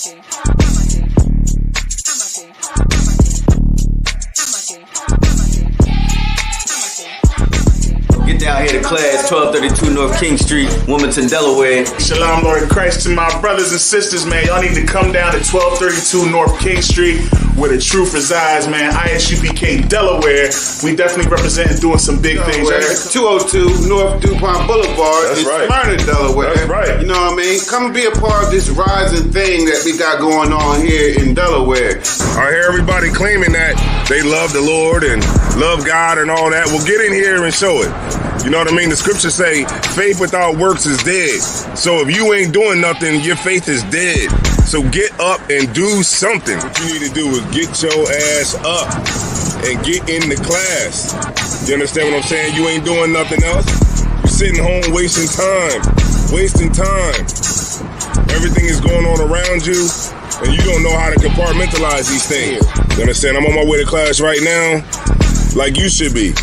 Get down here to class, 1232 North King Street, Wilmington, Delaware. Shalom, Lord in Christ, to my brothers and sisters, man. Y'all need to come down to 1232 North King Street, where the truth resides, man. ISUPK, Delaware. We definitely representing doing some big things. 202 North DuPont Boulevard in Smyrna, Delaware. That's right. You know what I mean? Come and be a part of this rising thing that we got going on here in Delaware. I hear everybody claiming that they love the Lord and love God and all that. Well, get in here and show it. You know what I mean? The scriptures say faith without works is dead. So if you ain't doing nothing, your faith is dead. So get up and do something. What you need to do is get your ass up and get in the class. You understand what I'm saying? You ain't doing nothing else. You're sitting home wasting time. Wasting time. Everything is going on around you, and you don't know how to compartmentalize these things. You understand? I'm on my way to class right now, like you should be.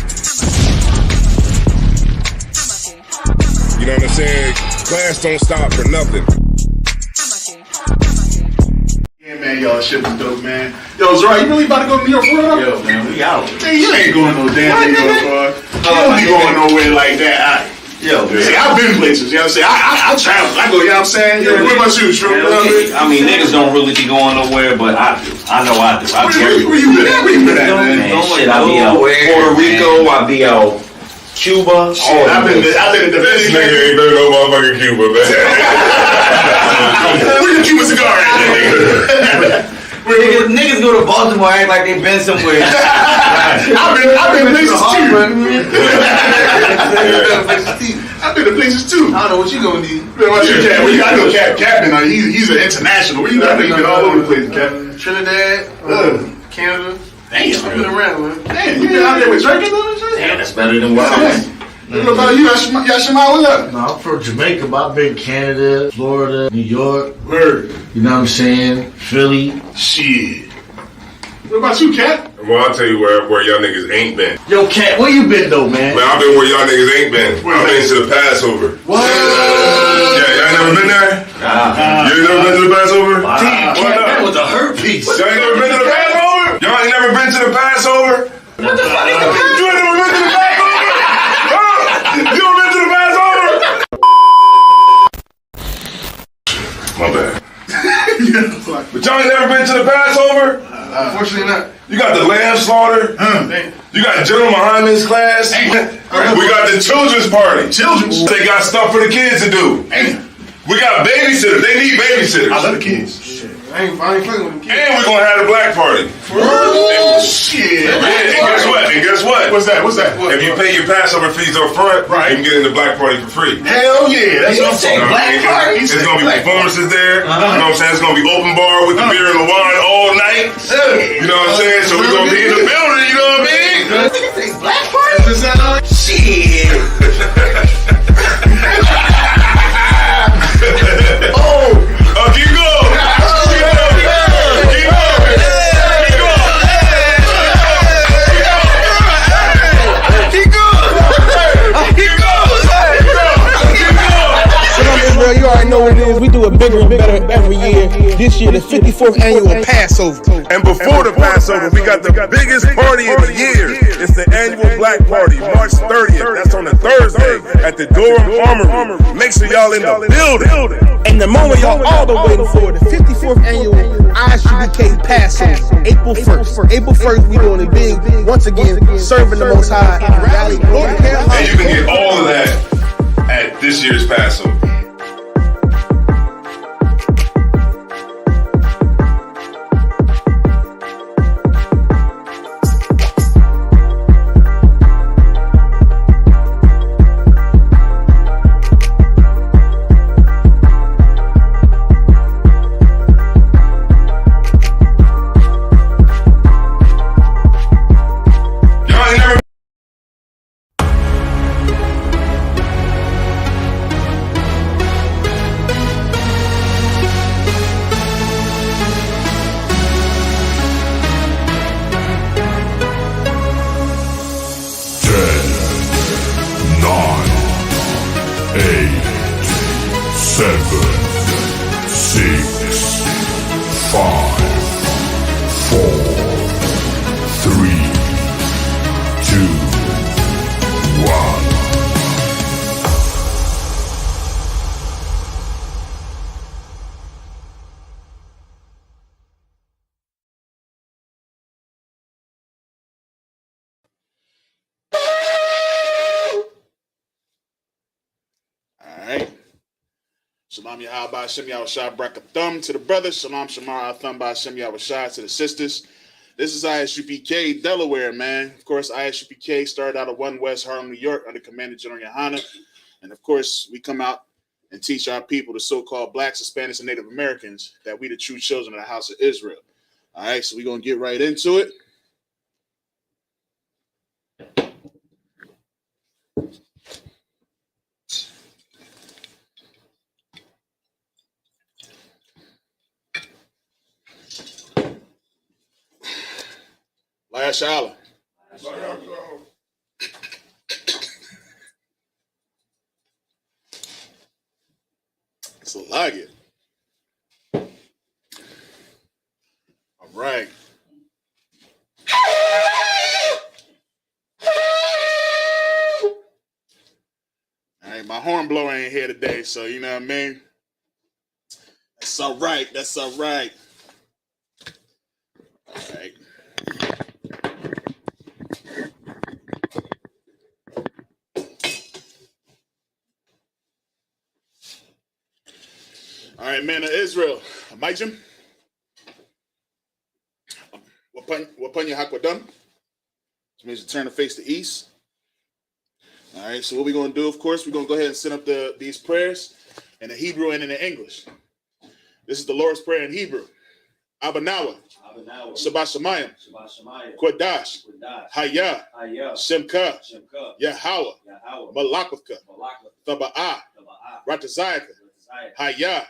You know what I'm saying? Class don't stop for nothing. Yeah, man, y'all, shit was dope, man. Yo, Zara, you really about to go to New York, bro? Yo, man, we out. Man, you ain't going no damn New York, bro. You don't be going nowhere like that. Yo, man. See, I've been places, you know what I'm saying? I travel. I go, you know what I'm saying? Yo, what about you, Shrew? I mean, niggas don't really be going nowhere, but I do. I know I do. Where you been at? Where you been at, man? Shit, I be out Puerto Rico, I be out Cuba. Shit, I've been in the This nigga ain't been no motherfucking Cuba, man. Where's your Cuban cigar at? Niggas go to Baltimore act like they been somewhere. I've been places too. I've been to places too. I don't know what you gonna need. Man, what's your Cap? Well, I know Captain. He's an international. Where you got? You been all over the place, Captain. Trinidad, Canada. Damn, I've been around, man. Damn, you been out there with Drake and all that shit? Damn, that's better than what I was. What about you, Yashima? What's up? No, I'm from Jamaica, but I've been Canada, Florida, New York. Word. You know what I'm saying? Philly. Shit. What about you, Cap? Well, I'll tell you where y'all niggas ain't been. Yo, Cat, where you been though, man? Man, I've been where y'all niggas ain't been. I've been to the Passover. What? Yeah, y'all ain't never been there? You ain't never been to the Passover? Cat, that was a hurt piece. Y'all ain't never been to the Passover? Y'all ain't never been to the Passover? What the fuck is the Passover? You ain't never been to the Passover? Huh? You ever been to the Passover? My bad. But y'all ain't never been to the Passover? Unfortunately not. You got the lamb slaughter. You got General Muhammad's class. We got the children's party. Children's? They got stuff for the kids to do. We got babysitters. They need babysitters. I love the kids. I ain't fucking with them kids. And we're gonna have the black party. Oh, shit. And guess what? What's that? If you pay your Passover fees up front, you can get in the black party for free. Hell yeah. That's what I'm saying. Black party? It's gonna be performances there. You know what I'm saying? It's gonna be open bar with the beer and the wine all night. You know what I'm saying? So we're gonna be in the building, you know what I mean? Black party? Shit. Keep going. You already know what it is. We do it bigger and better every year. This year, the 54th annual Passover. And before the Passover, we got the biggest party of the year. It's the annual Black Party, March 30th. That's on a Thursday at the Durham Armory. Make sure y'all in the building. And the moment y'all all been waiting for, the 54th annual ISUPK Passover, April 1st. April 1st, we doing it big. Once again, serving the Most High in Raleigh, North Carolina. And you can get all of that at this year's Passover. 5, 4, 3, 2, 1. All right. Shalom Yahweh Hashem Yahushua Brakathum to the brothers. Shalom Shamar Atham Hashem Yahushua to the sisters. This is ISUPK Delaware, man. Of course, ISUPK started out of 1 West Harlem, New York, under Commander General Yohana. And of course, we come out and teach our people, the so-called blacks, Hispanics, and Native Americans, that we the true children of the house of Israel. All right, so we're going to get right into it. Last hour. It's a like it. All right. All right, my horn blower ain't here today, so you know what I mean? That's all right. That's all right. All right. All right, man of Israel. Majim. Wapanya Hakwadam. Which means to turn the face to east. All right, so what we're going to do, of course, we're going to go ahead and set up these prayers in the Hebrew and in the English. This is the Lord's Prayer in Hebrew. Abanawa. Shabbat Shemayim. Kodash. Hayah. Shemka. Yahweh. Malakwaka. Thaba'ah. Ratazayaka. Hayah.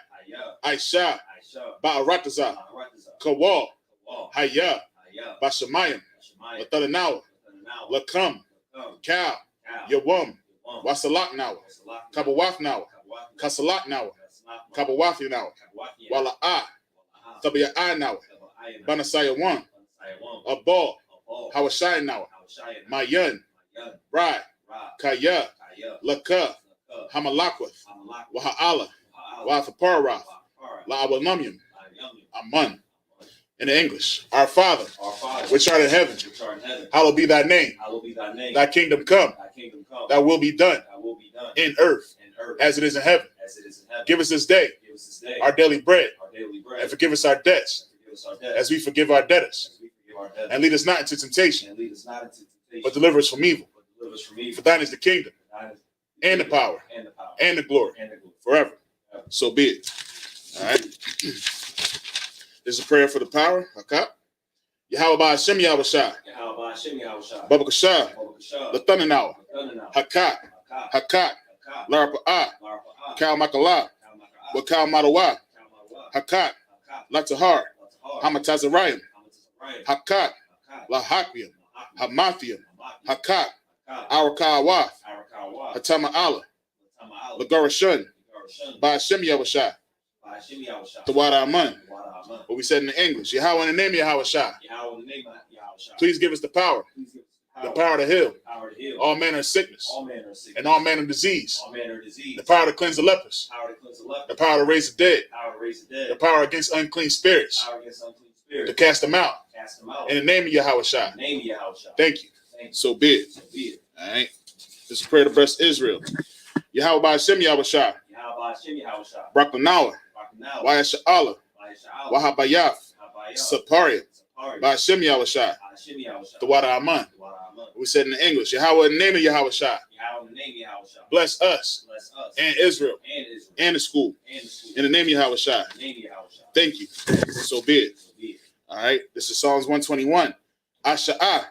Aisha. Ba'arataza. Kawal. Hayah. Bashamayim. Lathalanawa. Lakam. Kal. Yawam. Wasalak Nawa. Kabawaf Nawa. Kasalak Nawa. Kabawafi Nawa. Wala'ah. Tabia'ah Nawa. Banasaya 1. Abal. Hawashai Nawa. Mayan. Rai. Kaya. Laka. Hamalakwath. Waha'ala. Wathaparath. La'awalnamyam. Aman. In the English, our Father, which art in heaven, hallowed be thy name. Thy kingdom come. Thy will be done in earth as it is in heaven. Give us this day our daily bread, and forgive us our debts as we forgive our debtors. And lead us not into temptation, but deliver us from evil. For thine is the kingdom, and the power, and the glory, forever. So be it. All right. This is a prayer for the power. Hakak. Yahweh Hashem Yahushua. Baba Kashah. Lathananawa. Hakak. Hakak. Larapa'ah. Kal Makalah. Wakal Madawa. Hakak. Latahar. Hamatazarayim. Hakak. Lahakiam. Hamathiam. Hakak. Arakawath. Hatama Allah. Lagarashun. Ba Hashem Yahushua. The Wada Aman. What we said in the English. Yahweh in the name of Yahushua. Please give us the power to heal all manner of sickness and all manner of disease. The power to cleanse the lepers. The power to raise the dead. The power against unclean spirits. To cast them out. In the name of Yahushua. Thank you. So be it. All right. This is a prayer to bless Israel. Yahweh Hashem Yahushua. Braklanawa. Wayasha Allah. Wahabayaf. Saparia. Ba'ashem Yahushua. The Wada Aman. We said in the English. Yahweh in the name of Yahushua. Bless us and Israel and the school. In the name of Yahushua. Thank you. So be it. All right. This is Psalms 121. Asha'ah.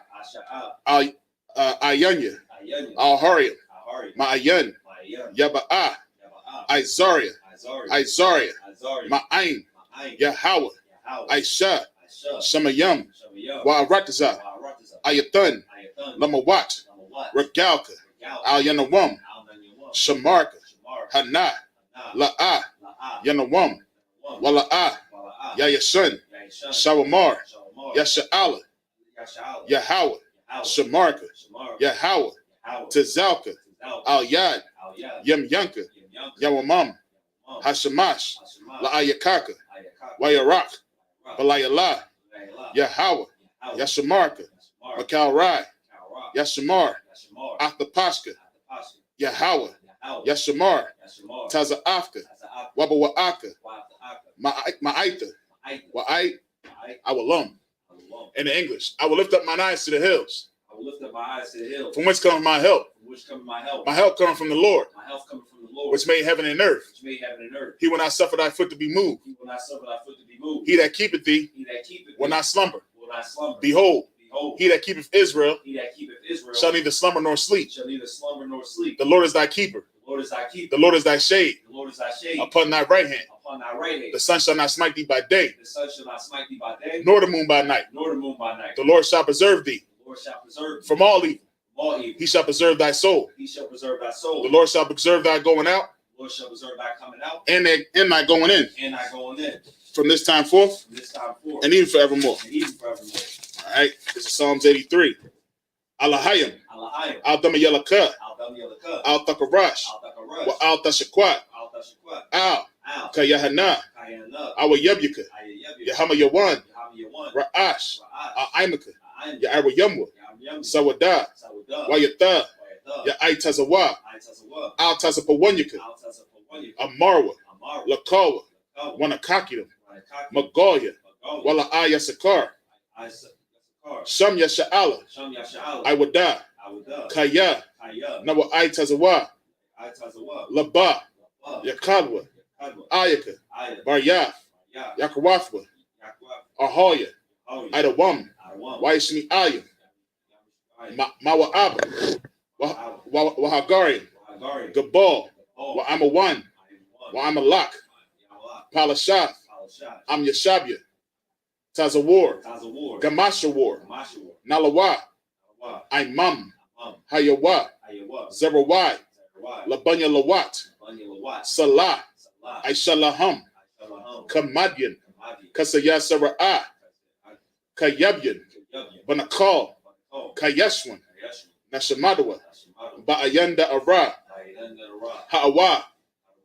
Ayanya. Al-Hariam. Ma'ayan. Yaba'ah. Izaria. Ma'ain. Yahweh. Aisha. Shamayam. Wa'arataza. Ayathan. Lamawat. Regalka. Al-Yanawam. Shamarka. Hana. La'ah. Yanawam. Wala'ah. Yayashun. Shawamar, Yasha'ala, Yahweh, Shamarka, Yahweh, Tazalka, Al Yad, Yem Yanka, Yawamam, Hashamash, La'ayakaka, Wayarak, Balayala, Yahweh, Yashamarka, Makal Rai, Yashamar, Athapashka, Yahweh, Yashamar, Taza Afka, Wabawa'aka, Ma'aita, Wa'ait, Awalum. In the English, I will lift up mine eyes to the hills. I will lift up my eyes to the hills. From whence comes my help? From which comes my help? My help comes from the Lord. My help coming from the Lord, which made heaven and earth. which made heaven and earth. He will not suffer thy foot to be moved. He will not suffer thy foot to be moved. He that keepeth thee He that keepeth will thee not slumber. will not slumber. Behold, Behold, he that keepeth Israel he that keepeth Israel shall neither slumber nor sleep. shall neither slumber nor sleep. The Lord is thy keeper. The Lord is thy keeper. The Lord is thy shade The Lord is thy shade upon thy right hand. upon thy right hand. The sun shall not smite thee by day, The sun shall not smite thee by day, nor the moon by night. nor the moon by night. The Lord shall preserve thee The Lord shall preserve thee from all evil. from all evil. He shall preserve thy soul. He shall preserve thy soul. The Lord shall preserve thy going out The Lord shall preserve thy coming out and thy going in, and thy going in from this time forth from this time forth and even forevermore. and even forevermore. All right, this is Psalms 83. Alahayim, Alahayim, Al Damayalaka, Al-Dam Yalakah, Al Takarash, Al-Takarush, Wa Al Tashakwat, Al-Tashakwat, Al Al, Kayahana, Kayanah, Awa Yabyuka, Ayayabi, Yahama Yawan, Yahamiyawan, Ra'ash, Al Imaka, Ra'ash, Ya'ara Yamwa, Yam, Sawada, Sawadah, Wayatha, Wayatha, Ya'ai Tazawa, Aitazawa, Al Tazapawanyaka, Al-Tazapawanyaka, Amarwa, Amar, Lakawa, Lakawa, Wanakakiram, Wanakaki, Magoya, Magawa, Wala Ayasakar, Isakar, Sham Yasha'ala, Sham Yasha'ala, Iwada, Awudah, Kaya, Kaya, Nawa Aitazawa, Aitazawa, Laba, Laba, Yakadwa, Kadwa, Ayaka, Aya, Baryah, Ya, Yakawathwa, Yakwa, Ahoya, Hoya, Idawam, Arawam, Waishmi Ayam, Aya, Mawa Abba, Wahagarian, Hagari, Gabal, Gabal, Wa Amawan, Ayawan, Wa Amalak, Yawak, Palashath, Palashat, Am Yashabya, Tazawar, Tazawar, Gamashawar, Gamashawar, Nalawa, Awak, Imam, Amam, Hayawa, Ayawa, Zerawai, Zerawai, Labanya Lawat, Banya Lawat, Salah, Salah, Aishalaham, Aishalaham, Kamadyan, Kamadi, Kasayasara'ah, Kayabyan, Yabyan, Banakal, Banakal, Kayashwan, Kayashwan, Nashamadawa, Nashimadu, Ba'ayanda Ara, Ayandara, Ha'awa,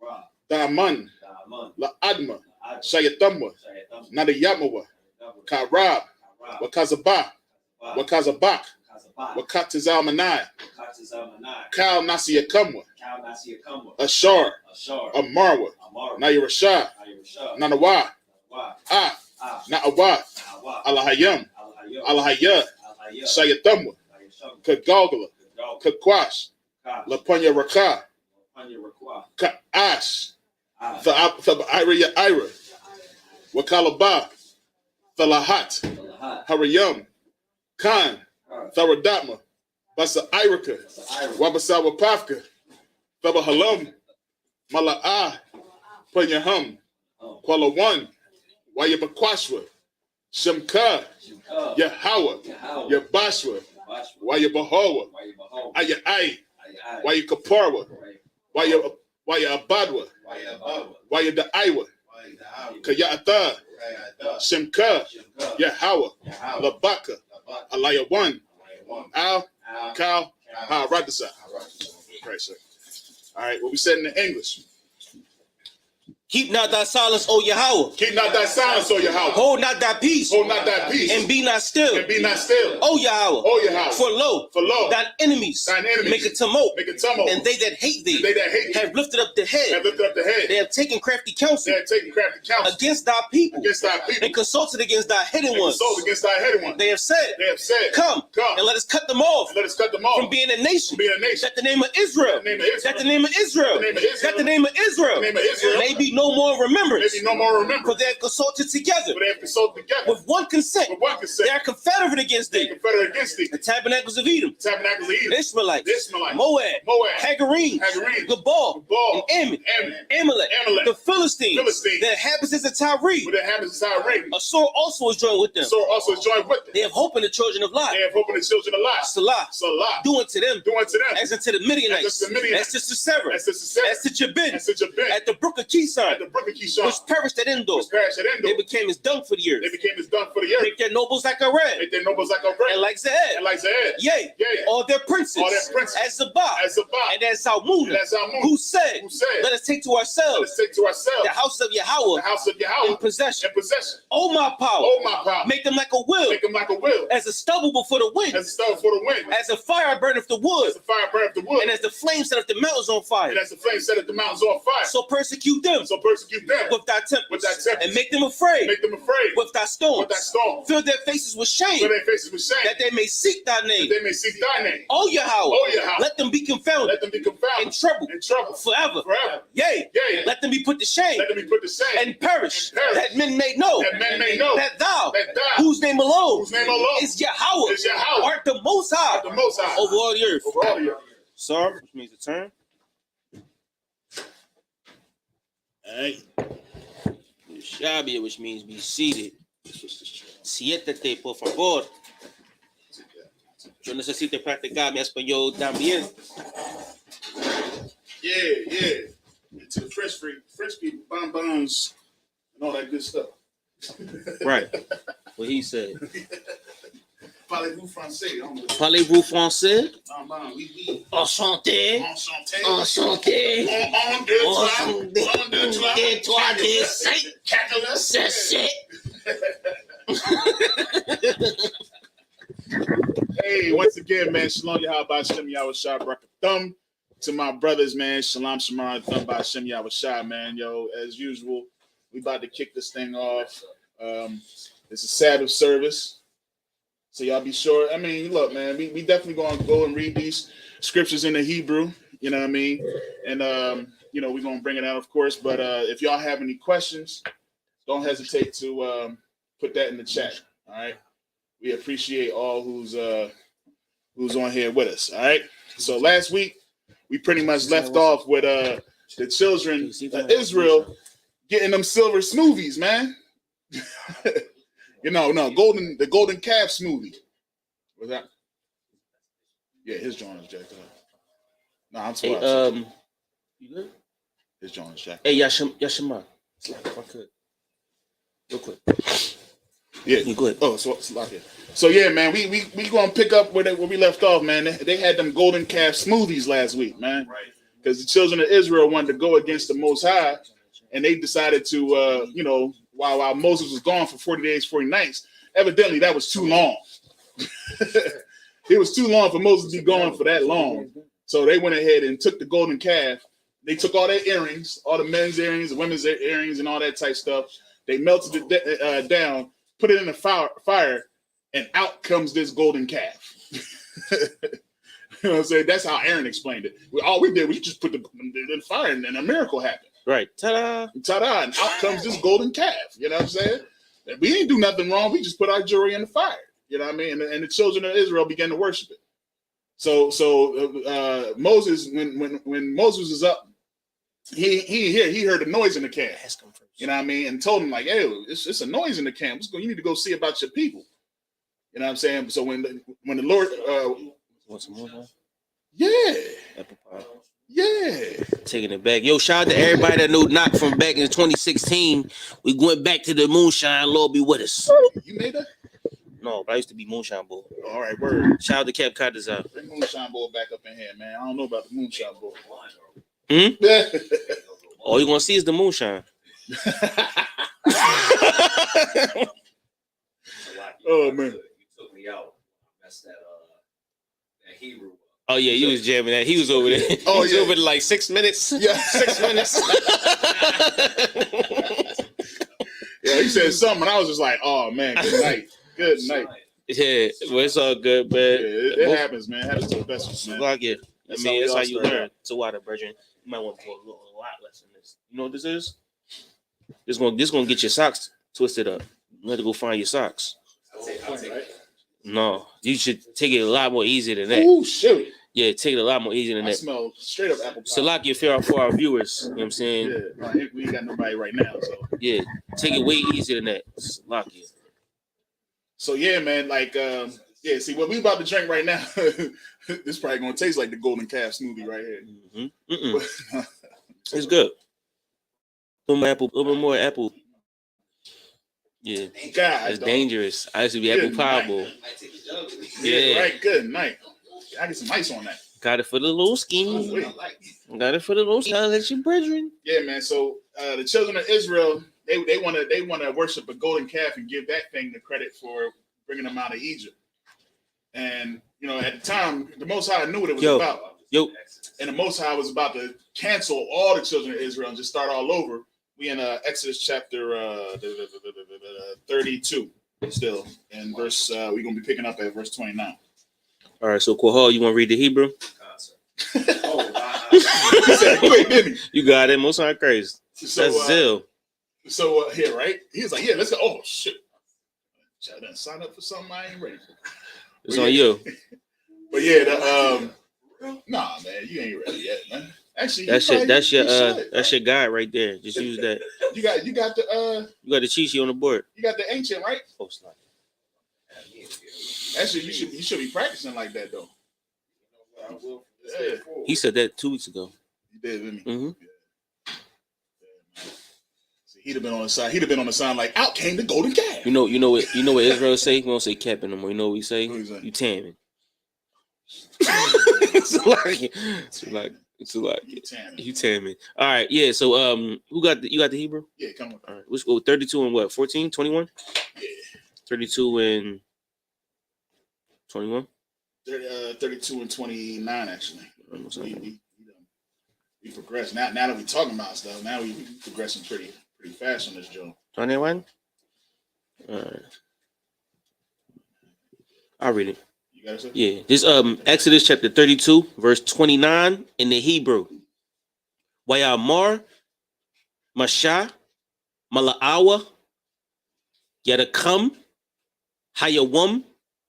Ara, Da'aman, Da'aman, La'adma, Ad, Shayatamwa, Shayatam, Nadayamawa, Dabu, Karab, Karab, Wakazaba, Wakazabak, Kazabat, Wakatazalmanai, Wakatazalmanai, Kal Nasiyakamwa, Kal Nasiyakamwa, Ashar, Ashar, Amarwa, Amar, Nayarashah, Ayarashah, Nanawa, Wa, Ah, Ah, Na'awa, Awa, Alahayam, Alhayam, Alahaya, Alhayam, Shayatamwa, Ayasham, Kagalgala, Gal, Kakwash, Kash, Lapanya Raka, Panya Rakwa, Ka'ash, Ah, Ira Ira, Wakalaba, Thalahat, Alahat, Harayam, Khan, Kar, Tharadatma, Basa Irika, Sa'ira, Wabasawa Pafka, Thaba Halam, Mala'ah, Panyaham, Kuala One, Wayabakwashwa, Shemka, Shimka, Yahawa, Yahawa, Yabashwa, Bashwa, Wayabahawa, Wayabaho, Ayai, Ayai, Wayakaparwa, Wayabadwa, Wayabawa, Wayadaiwa, Kayata, Shemka, Shimka, Yahawa, Yahawa, Labaka, Alaya One, Al, Al, Kal, Radasa. Right, sir. All right, what we said in the English. Keep not thy silence, O Yahweh. Keep not thy silence, O Yahweh. Hold not thy peace. Hold not thy peace. And be not still. And be not still. O Yahweh. O Yahweh. For lo, thine enemies, make a tumult. Make a tumult. And they that hate thee, And they that hate thee have lifted up the head. have lifted up the head. They have taken crafty counsel They have taken crafty counsel against thy people. against thy people. And consulted against thy hidden And ones. consulted against thy hidden one. They have said, They have said, Come, Come, and let us cut them off and let us cut them off from being a nation. from being a nation. That the name of Israel, That the name of Israel. that the name of Israel, That the name of Israel. that the name of Israel, The name of Israel. may be no more remembrance. Maybe no more remembrance. For they have consulted together But they have consulted together with one consent. with one consent. They are confederate against They thee. confederate against thee. The tabernacles of Edom, Tabernacles of Edom, Ishmaelites, Ishmaelites, Moab, Moab, Hagarenes, Hagarenes, Gabal, Gabal, and Ammon, Ammon, Amalek, Amalek, the Philistines, Philistines, the inhabitants of Tyre. with the inhabitants of Tyre. A sword also is joined with them. So also is joined with them. They have hope in the children of Lot. They have hope in the children of Lot. Salah, Salah, do unto them do unto them as unto the Midianites, as unto the Midianites, as to Sisera, as to Sisera, as to Jabin, as to Jabin, at the brook of Kison, At the brook of Kishon. Which perished at Endor. Which perished at Endor. They became as dung for the earth. They became as dung for the earth. Make their nobles like a red. Make their nobles like a red. And like Zed. And like Zed. Yea. Yea. All their princes. All their princes. As Zabah. As Zabah. And as Zalmunna. And as Zalmunna. Who said? Who said? Let us take to ourselves. Let us take to ourselves. The house of Yahweh. The house of Yahweh. In possession. In possession. Oh my power. Oh my power. Make them like a will. Make them like a will. As a stubble before the wind. As a stubble before the wind. As a fire burneth the wood. As a fire burneth the wood. And as the flame set up the mountains on fire. And as the flame set up the mountains on fire. So persecute them. So persecute them. With thy tempest. With thy tempest. And make them afraid. Make them afraid. With thy storms. With thy storm. Fill their faces with shame. Fill their faces with shame. That they may seek thy name. That they may seek thy name. Oh Yahweh. Oh Yahweh. Let them be confounded. Let them be confounded. In trouble. In trouble. Forever. Forever. Yea. Yea. Let them be put to shame. Let them be put to shame. And perish. And perish. That men may know. That men may know. That thou. That thou. Whose name alone. Whose name alone. Is Yahweh. Is Yahweh. Art the most high. Art the most high. Over all the earth. Over all the earth. Sir, which means to turn. Alright. Shabia, which means be seated. Siéntate, por favor. Yo necesito practicar mi español también. Yeah. And to the French people, bonbons and all that good stuff. Right. What he said. Parlez-vous français? Parlez-vous français? Bonbon, oui. Enchanté. Enchanté. Enchanté. Un, deux, trois, deux, cinq. Catalyst. Hey, once again, man, Shalom Yahweh Shem Yahweh Shah Barakathum. To my brothers, man, Shalom Shemar Thumb by Shem Yahweh Shah, man. Yo, as usual, we about to kick this thing off. It's a Sabbath service. So y'all be sure. I mean, look, man, we definitely gonna go and read these scriptures in the Hebrew, you know what I mean? And you know, we're gonna bring it out, of course. But if y'all have any questions, don't hesitate to put that in the chat. All right. We appreciate all who's on here with us. All right. So last week we pretty much left off with the children of Israel getting them silver smoothies, man. The golden calf smoothie. What's that? Yeah, his joint is jacked up. No, I'm sorry. Hey, you good? His joint is jacked up. Hey, Yashima. If I could. Real quick. Yeah, you good. Oh, so it's locked in. So yeah, man, we gonna pick up where we left off, man. They had them golden calf smoothies last week, man. Right. Because the children of Israel wanted to go against the Most High, and they decided to, while Moses was gone for 40 days, 40 nights, evidently that was too long. It was too long for Moses to be gone for that long. So they went ahead and took the golden calf. They took all their earrings, all the men's earrings, the women's earrings, and all that type stuff. They melted it down, put it in the fire, and out comes this golden calf. You know what I'm saying? That's how Aaron explained it. All we did was just put the in the fire, and a miracle happened. Right. Ta-da. Ta-da. And out comes this golden calf. You know what I'm saying? And we didn't do nothing wrong. We just put our jewelry in the fire. You know what I mean? And the children of Israel began to worship it. So Moses, when Moses was up, he heard a noise in the camp. You know what I mean? And told him, like, hey, it's a noise in the camp. You need to go see about your people. You know what I'm saying? So when the Lord want some more? Yeah. Apple pie. Yeah. Taking it back. Yo, shout out to everybody that knew Knock from back in 2016. We went back to the moonshine. Lord be with us. You made that? No, but I used to be Moonshine Bull. All right, word. Shout out to Cap Cotters out. Bring Moonshine Bull back up in here, man. I don't know about the Moonshine Bull. All you're going to see is the moonshine. Oh, man. You took me out. That's that Hebrew. Oh, yeah, you was jamming that. He was over there. Oh, he was over there like 6 minutes. Yeah. 6 minutes. Yeah, he said something, and I was just like, oh, man, good night. Good night. Yeah, well, it's all good, man. Yeah, it happens, man. It happens to the best of us, man. Like it. That's how you learn. To water, brethren. You might want to put a lot less in this. You know what this is? This gonna get your socks twisted up. You have to go find your socks. I'll take it. No, you should take it a lot more easier than that. Oh, shoot. Yeah, take it a lot more easier than I that. smell straight up apple pie. So lock your fear for our viewers. You know what I'm saying? Yeah, we ain't got nobody right now, so. Yeah, take it way easier than that. Lock it. So yeah, man, like see what we about to drink right now, this probably gonna taste like the golden calf smoothie right here. It's good. A little more apple. Yeah, God, it's dog. dangerous. I used to be Good apple pie boy. Might take a jug with it. Yeah, right. Good night. I get some ice on that. Got it for the little skin. Oh, wait. Got it for the little skin. That's your brethren. Yeah, man. So the children of Israel, they want to worship a golden calf and give that thing the credit for bringing them out of Egypt. And you know, at the time, the Most High knew what it was about. And the Most High was about to cancel all the children of Israel and just start all over. We in Exodus chapter 32 still, and verse we're gonna be picking up at verse 29. All right, so Quahal, you want to read the Hebrew? He said, quick, didn't he? You got it. Most not crazy. That's Zill. So here, right? He was like, yeah, let's go. Oh shit! I done sign up for something I ain't ready for. It's on you. But yeah, nah, man, you ain't ready yet, man. Actually, that's your guy right there. Just use that. You got the cheat sheet on the board. You got the ancient, right? Oh, slide. Actually, you should be practicing like that though. Yeah. He said that 2 weeks ago. He did, didn't he? Mm-hmm. Yeah. See, he'd have been on the side. He'd have been on the side like, "Out came the golden calf." You know what Israel say? We don't say cap anymore. You know what we say? You tamming. It's like you tamming. All right, yeah. So you got the Hebrew? Yeah, come on. All right, let's go 32 and what? 14, 21? Yeah. 32 and 21. 32 and 29 actually. We progressed. Now that we're talking about stuff, now we progressing pretty fast on this job. 21. All right. I'll read it. You got it? Yeah. This Exodus chapter 32, verse 29 in the Hebrew. Wayamar, Masha, Mala'awa, Yadakam, Hayawam,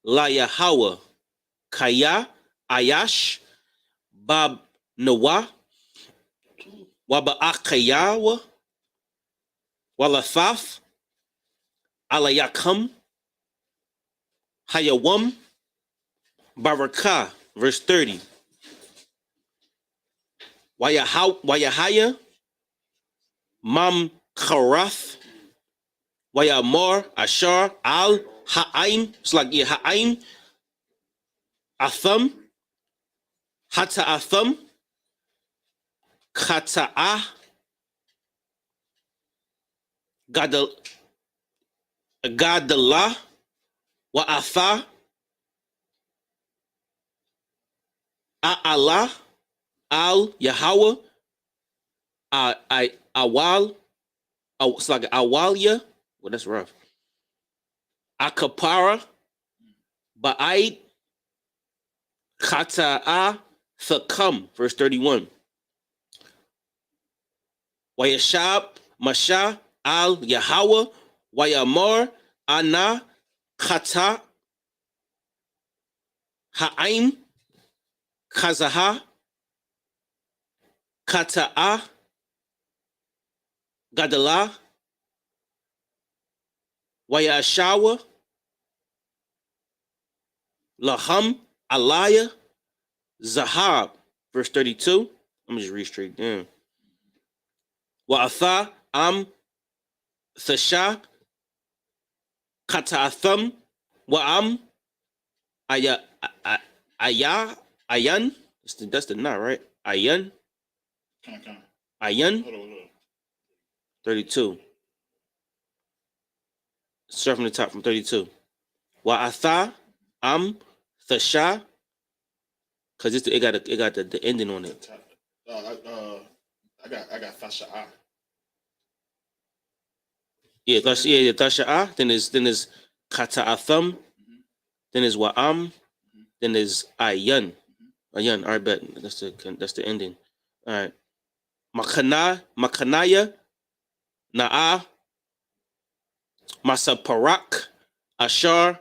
Layahawa, Kaya, Ayash, Bab Nawa, Waba'akayawa, Walathaf, Alayakam, Hayawam, Barakah, verse 30. Wayahaya, Mam Karath, Wayamar, Ashar, Al Ha'aim, it's like Ha'aim, Atham, Hata Atham, Kata'ah, Gadalah, Wa'atha, A'ala, Al Yahweh, Awal, it's like Awalia. Well, that's rough. Akapara, Ba'id, Kata'a, Thakam, verse 31. Wayashab, Masha, Al Yahweh, Wayamar, Ana, Kata, Ha'aim, Kazaha, Kata'a, Gadalah, Wayashawa, Laham, Alaya, Zahab, verse 32. I'm just read straight down. Wa'atha, Am, Thasha, Kata'atham, Wa'am, Ayan. That's the knot, right? Ayan. Ayan. 32. Start from the top from 32. Wa'atha, Am, Thasha, because it got the ending on it. I got Thasha'a. Yeah, Thasha'a. Then is Kata'atham. Then is Wa'am. Then is Ayan. Ayan. All right, bet that's the ending. All right. Makanaya, Na'a, Masaparak, Ashar,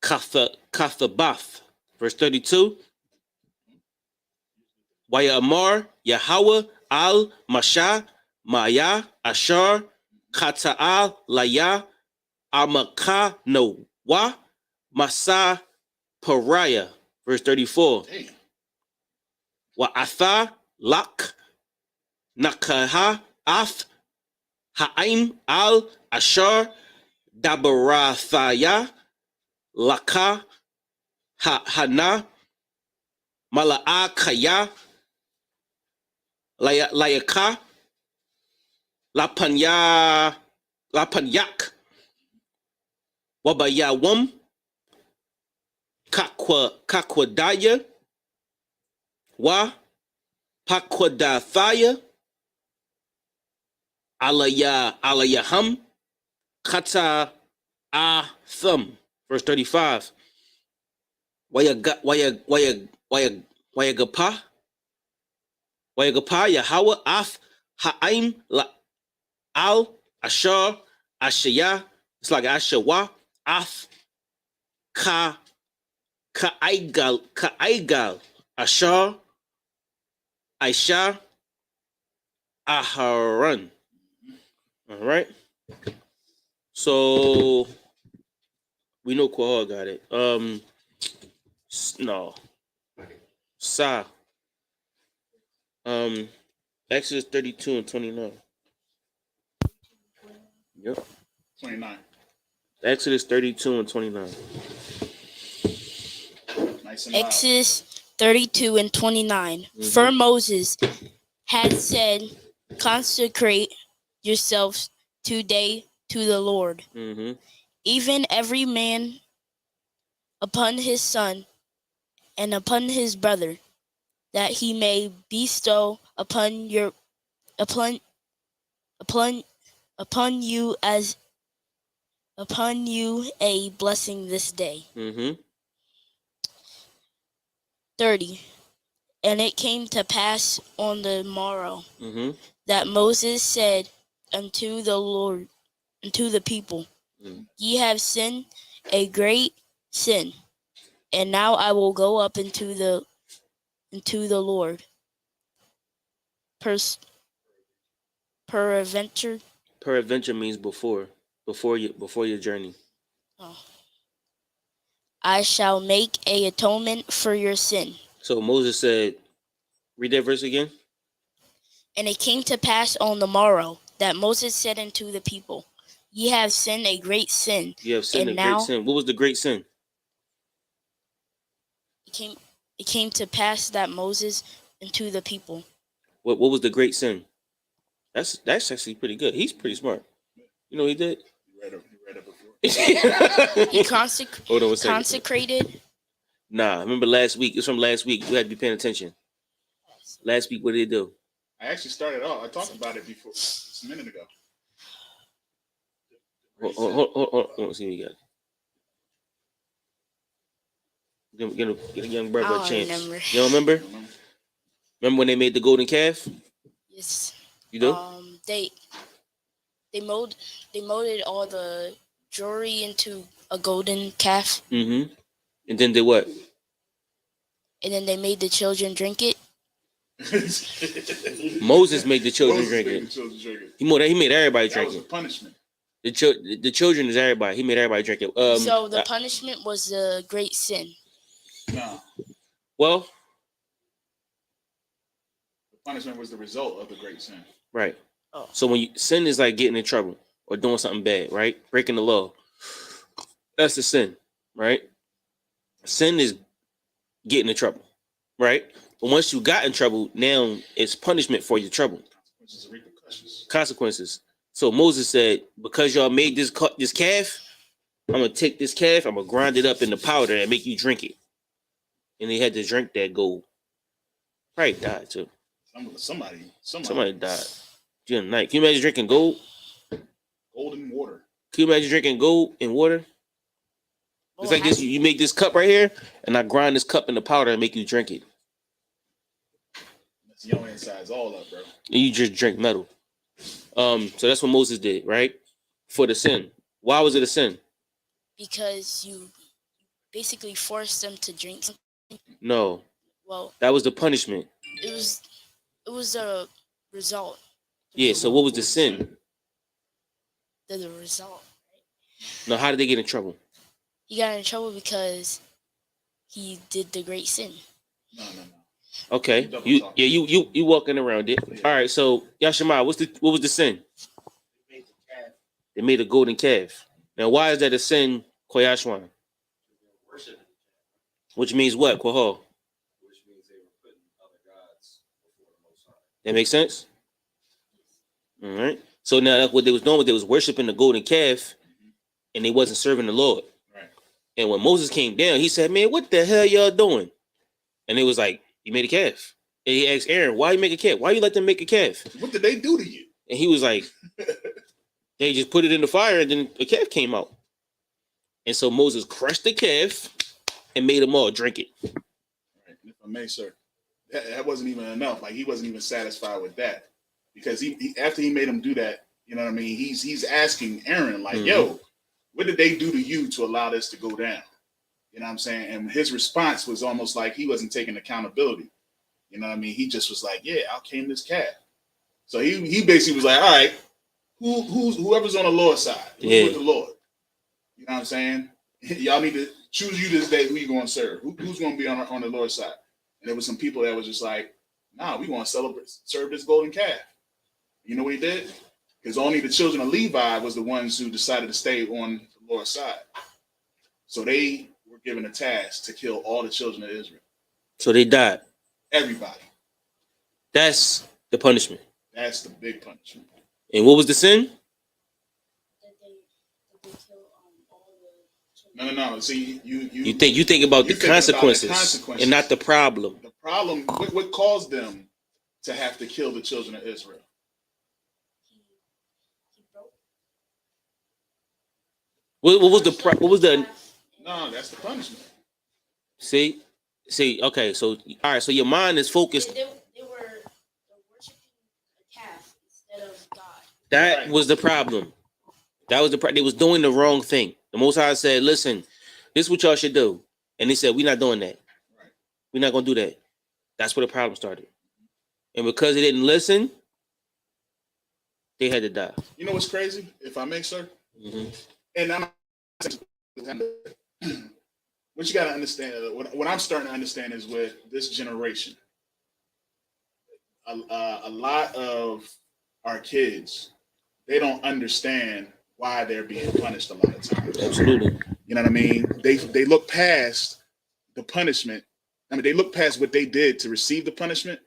Kathabath. Verse 32. Wayamar, Yahweh, Al, Masha, Maya, Ashar, Kata'al, Laya, Amaka, Noah, Masa, Pariah. Verse 34. Wa'atha, Lak, Nakaha, Af Ha'im al Ashar Dabarathaya Laka Hana Mala'akaya Layaka Lapanyak Wabayawam Kakwadaya Wa Pakwadathaya Alayaham Kata Thumb. Verse 35. Wayagapa Yahweh Af Ha'im Al Ashar Ashaya. It's like Ashawa Af Ka'aigal Ashar Aisha Aharon. All right. So we know Quahog got it. No. Sa. Exodus 32 and 29. Yep. 29. Exodus 32 and 29. Nice and loud. Exodus 32 and 29. For Moses had said, consecrate yourselves today to the Lord, even every man upon his son and upon his brother, that he may bestow upon you a blessing this day. 30. And it came to pass on the morrow that Moses said unto the Lord, unto the people, ye have sinned a great sin, and now I will go up into the Lord. Peradventure means before your journey. I shall make a atonement for your sin. So Moses said, read that verse again. And it came to pass on the morrow that Moses said unto the people, ye have sinned a great sin. You have sinned and a great sin. What was the great sin? It came to pass that Moses unto the people. What was the great sin? That's actually pretty good. He's pretty smart. You know what he did? You read it before. He Hold on a second. consecrated. Nah, remember last week? It's from last week. You had to be paying attention. Last week, what did he do? I actually started off. I talked about it before, just a minute ago. Hold on. See what you got. Get a young brother a chance. Remember. You don't remember? Remember when they made the golden calf? Yes. You do? They molded all the jewelry into a golden calf. And then they what? And then they made the children drink it. Moses made the children drink it. He made everybody drink it. That was a it. punishment. The children is everybody. He made everybody drink it. So the punishment was a great sin. No. Well, the punishment was the result of the great sin. Right. Oh. So when sin is like getting in trouble or doing something bad, right? Breaking the law. That's the sin, right? Sin is getting in trouble, right? But once you got in trouble, now it's punishment for your trouble. Consequences. So Moses said, because y'all made this calf, I'm going to take this calf, I'm going to grind it up into powder and make you drink it. And they had to drink that gold. Probably died too. Somebody died. During the night. Can you imagine drinking gold? Gold and water. Can you imagine drinking gold and water? It's like this. You make this cup right here, and I grind this cup into powder and make you drink it. Your inside's all up, bro. And you just drink metal. So that's what Moses did, right? For the sin. Why was it a sin? Because you basically forced them to drink something. No. Well, that was the punishment. It was a result. Yeah, so what was the sin? The result. Right? No, how did they get in trouble? He got in trouble because he did the great sin. No. Okay. You walking around it. All right. So Yashima, what was the sin? They made a golden calf. Now, why is that a sin, Koyashwan? Which means what, Koho? Which means they were putting other gods before the Most High. That makes sense? All right. So now that's what they was doing. They was worshiping the golden calf, and they wasn't serving the Lord. Right. And when Moses came down, he said, "Man, what the hell y'all doing?" And it was like, "You made a calf." And he asked Aaron, "Why you make a calf? Why you let them make a calf?" What did they do to you? And he was like, "They just put it in the fire, and then a calf came out." And so Moses crushed the calf and made them all drink it. Right. If I may, sir, that wasn't even enough. Like, he wasn't even satisfied with that, because he after he made him do that, you know what I mean? He's asking Aaron, like, yo, what did they do to you to allow this to go down? You know what I'm saying? And his response was almost like he wasn't taking accountability. You know what I mean? He just was like, yeah, out came this calf. So he basically was like, all right, whoever's on the Lord's side, who's with the Lord. You know what I'm saying? Y'all need to choose you this day who you going to serve. Who's going to be on the Lord's side? And there was some people that was just like, nah, we want to serve this golden calf. You know what he did? Because only the children of Levi was the ones who decided to stay on the Lord's side. So they were given a task to kill all the children of Israel. So they died. Everybody. That's the punishment. That's the big punishment. And what was the sin? No. See, you think about the consequences and not the problem. The problem, what caused them to have to kill the children of Israel? What was the? No, that's the punishment. See, okay. So all right. So your mind is focused. They were worshiping a calf instead of God. That was the problem. That was the problem. They was doing the wrong thing. The Most High said, "Listen, this is what y'all should do," and they said, "We're not doing that. Right. We're not gonna do that." That's where the problem started. And because they didn't listen, they had to die. You know what's crazy? If I may, sir. Mm-hmm. And I'm what you got to understand, what I'm starting to understand is with this generation, a lot of our kids, they don't understand why they're being punished a lot of times. Absolutely. You know what I mean? They look past the punishment. I mean, they look past what they did to receive the punishment,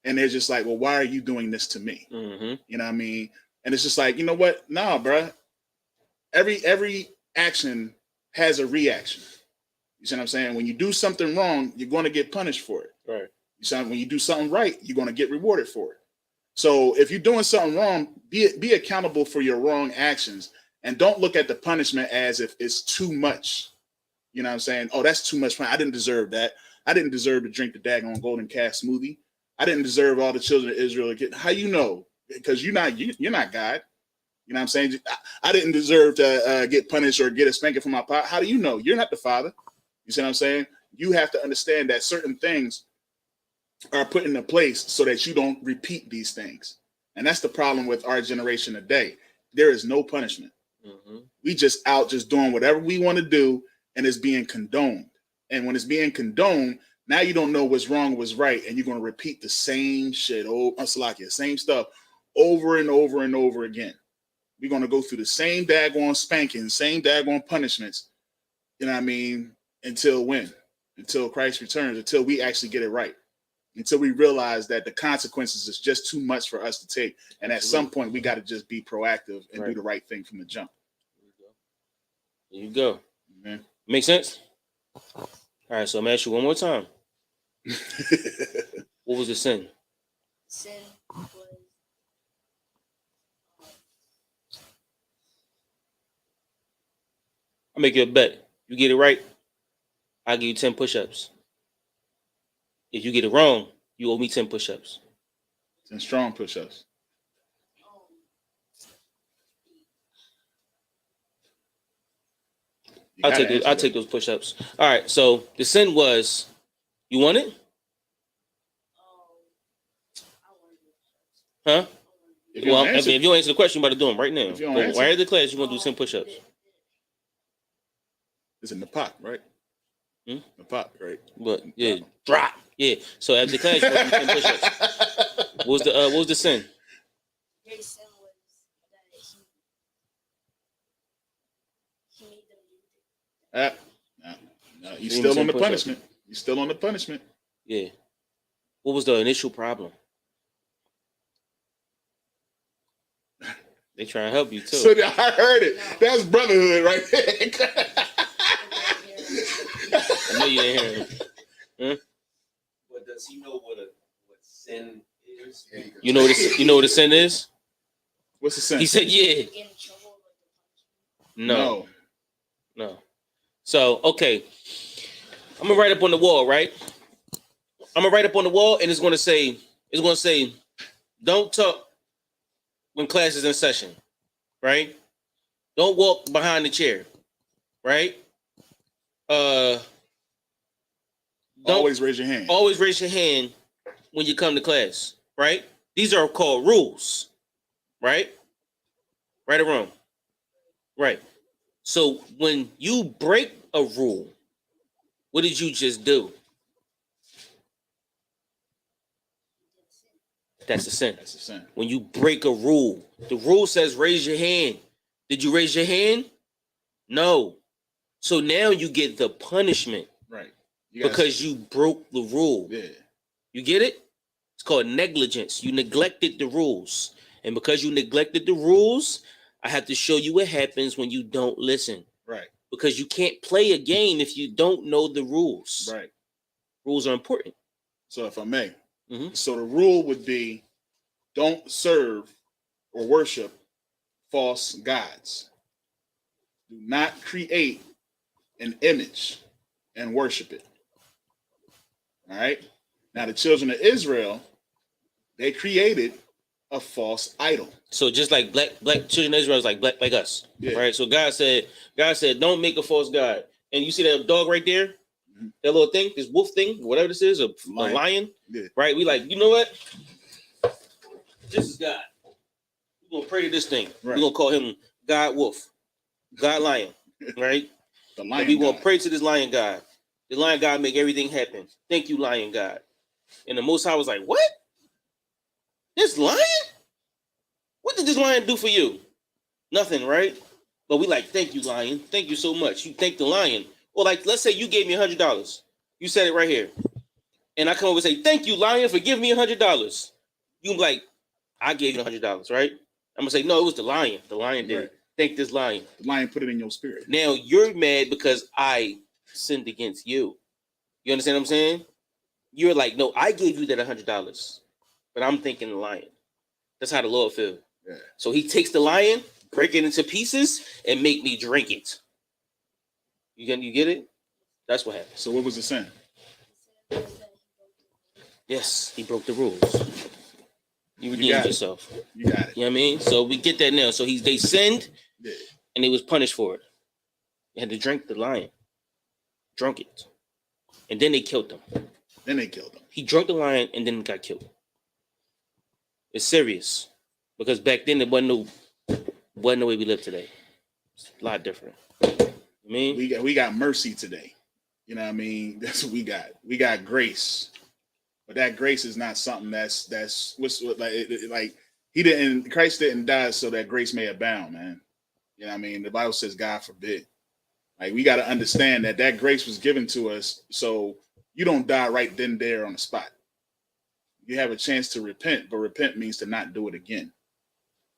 and they're just like, well, why are you doing this to me? Mm-hmm. You know what I mean? And it's just like, you know what? Nah, bro. Every action has a reaction. You see what I'm saying? When you do something wrong, you're going to get punished for it. Right. You see, when you do something right, you're going to get rewarded for it. So if you're doing something wrong, be accountable for your wrong actions, and don't look at the punishment as if it's too much. You know what I'm saying? Oh, that's too much fun. I didn't deserve that. I didn't deserve to drink the daggone golden calf smoothie. I didn't deserve all the children of Israel to get. How you know? Because you're not God. You know what I'm saying? I didn't deserve to get punished or get a spanking from my father. How do you know? You're not the father. You see what I'm saying? You have to understand that certain things are put into place so that you don't repeat these things. And that's the problem with our generation today. There is no punishment. Mm-hmm. We just doing whatever we want to do, and it's being condoned. And when it's being condoned, now you don't know what's wrong, what's right, and you're going to repeat the same shit, same stuff over and over and over again. We're going to go through the same daggone spanking, same daggone punishments, you know what I mean, until when? Until Christ returns, until we actually get it right, until we realize that the consequences is just too much for us to take. And at some point, we got to just be proactive and do the right thing from the jump. There you go. Amen. Make sense? All right, so I'm asking you one more time. What was the sin? Sin was I'll make you a bet. You get it right, I'll give you 10 push-ups. If you get it wrong, you owe me 10 push-ups. 10 strong push-ups. I'll take those push-ups. All right, so the sin was, you want it? Huh? If you answer the question, you about to do them right now. Right after the class, you're going to do 10 push-ups. It's in the pot, right? The pop, right? But yeah, drop. Yeah. So after class, you supposed to do 10 push-ups. What was the sin? His sin was that he made them do it. No, he's So still even on the 10 push-ups. punishment. He's still on the punishment. Yeah. What was the initial problem? They trying to help you too. So I heard it. That's brotherhood right there. I know you ain't hearing it. But does he know what sin is? You know what the sin is? What's the sin? He said, yeah. Get in trouble, like the punishment. No. So, okay. I'm gonna write up on the wall, right? I'm gonna write up on the wall, and it's gonna say, don't talk when class is in session, right? Don't walk behind the chair, right? Don't Always raise your hand. always raise your hand when you come to class, right? These are called rules, right? Right or wrong? Right. So when you break a rule, what did you just do? That's a sin. That's a sin. When you break a rule, the rule says raise your hand. Did you raise your hand? No. So now you get the punishment Right. because you broke the rule. Yeah. You get it? It's called negligence. You neglected the rules. And because you neglected the rules, I have to show you what happens when you don't listen. Right. Because you can't play a game if you don't know the rules. Right. Rules are important. So if I may, Mhm. so the rule would be don't serve or worship false gods. Do not create an image and worship it. All right. Now the children of Israel, they created a false idol. So just like black children of Israel is like black like us. Yeah. Right. So God said, don't make a false god. And you see that dog right there? That little thing, this wolf thing, whatever this is, a lion. Yeah. Right? We like, you know what? This is God. We're gonna pray to this thing. Right. We're gonna call him God Wolf, God Lion, right? The And lion we gonna god. pray to this lion God. The lion God make everything happen. Thank you, lion God. And the Most High was like, what? This lion? What did this lion do for you? Nothing, right? But we like, thank you, lion. Thank you so much. You thank the lion. Or like, let's say you gave me $100. You said it right here. And I come over and say, thank you, lion, for giving me $100. You be like, I gave you $100, right? I'm gonna say, no, it was the lion. The lion did it. Thank this lion. The lion put it in your spirit. Now you're mad because I sinned against you. You understand what I'm saying? You're like, no, I gave you that $100, but I'm thinking the lion. That's how the Lord feels. Yeah. So he takes the lion, break it into pieces, and make me drink it. You get it? That's what happened. So what was the sin? Yes, he broke the rules. You got redeemed it. yourself. You got it. You know what I mean? So we get that now. So they sinned, Yeah. and they was punished for it. They had to drink the lion. Drunk it. And then they killed him. Then they killed him. He drank the lion and then got killed. It's serious. Because back then it wasn't the way we live today. It's a lot different. I mean, We got mercy today. You know what I mean? That's what we got. We got grace. But that grace is not something that's like Christ didn't die so that grace may abound, man. You know what I mean? The Bible says God forbid. Like we got to understand that grace was given to us so you don't die right then there on the spot. You have a chance to repent, but repent means to not do it again.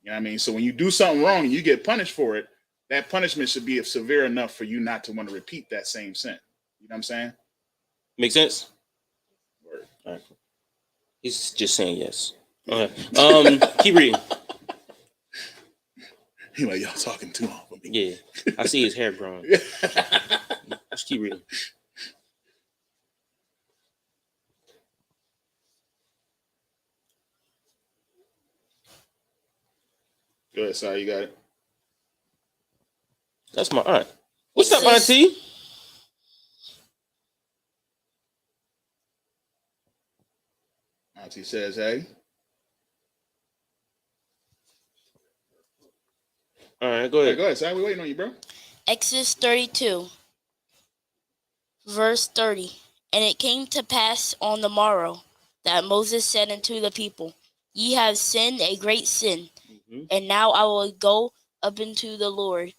You know what I mean? So when you do something wrong and you get punished for it, that punishment should be severe enough for you not to want to repeat that same sin. You know what I'm saying? make sense? Word. All right. He's just saying yes. Okay. Keep reading. He like, y'all talking too long for me. Yeah. I see his hair growing. Just keep reading. Go ahead, Si, you got it. That's my aunt. What's up, Auntie? Auntie says, hey. All right, go ahead. Go ahead, Si. We're waiting on you, bro. Exodus 32. Verse 30. And it came to pass on the morrow that Moses said unto the people, Ye have sinned a great sin, and now I will go up into the Lord.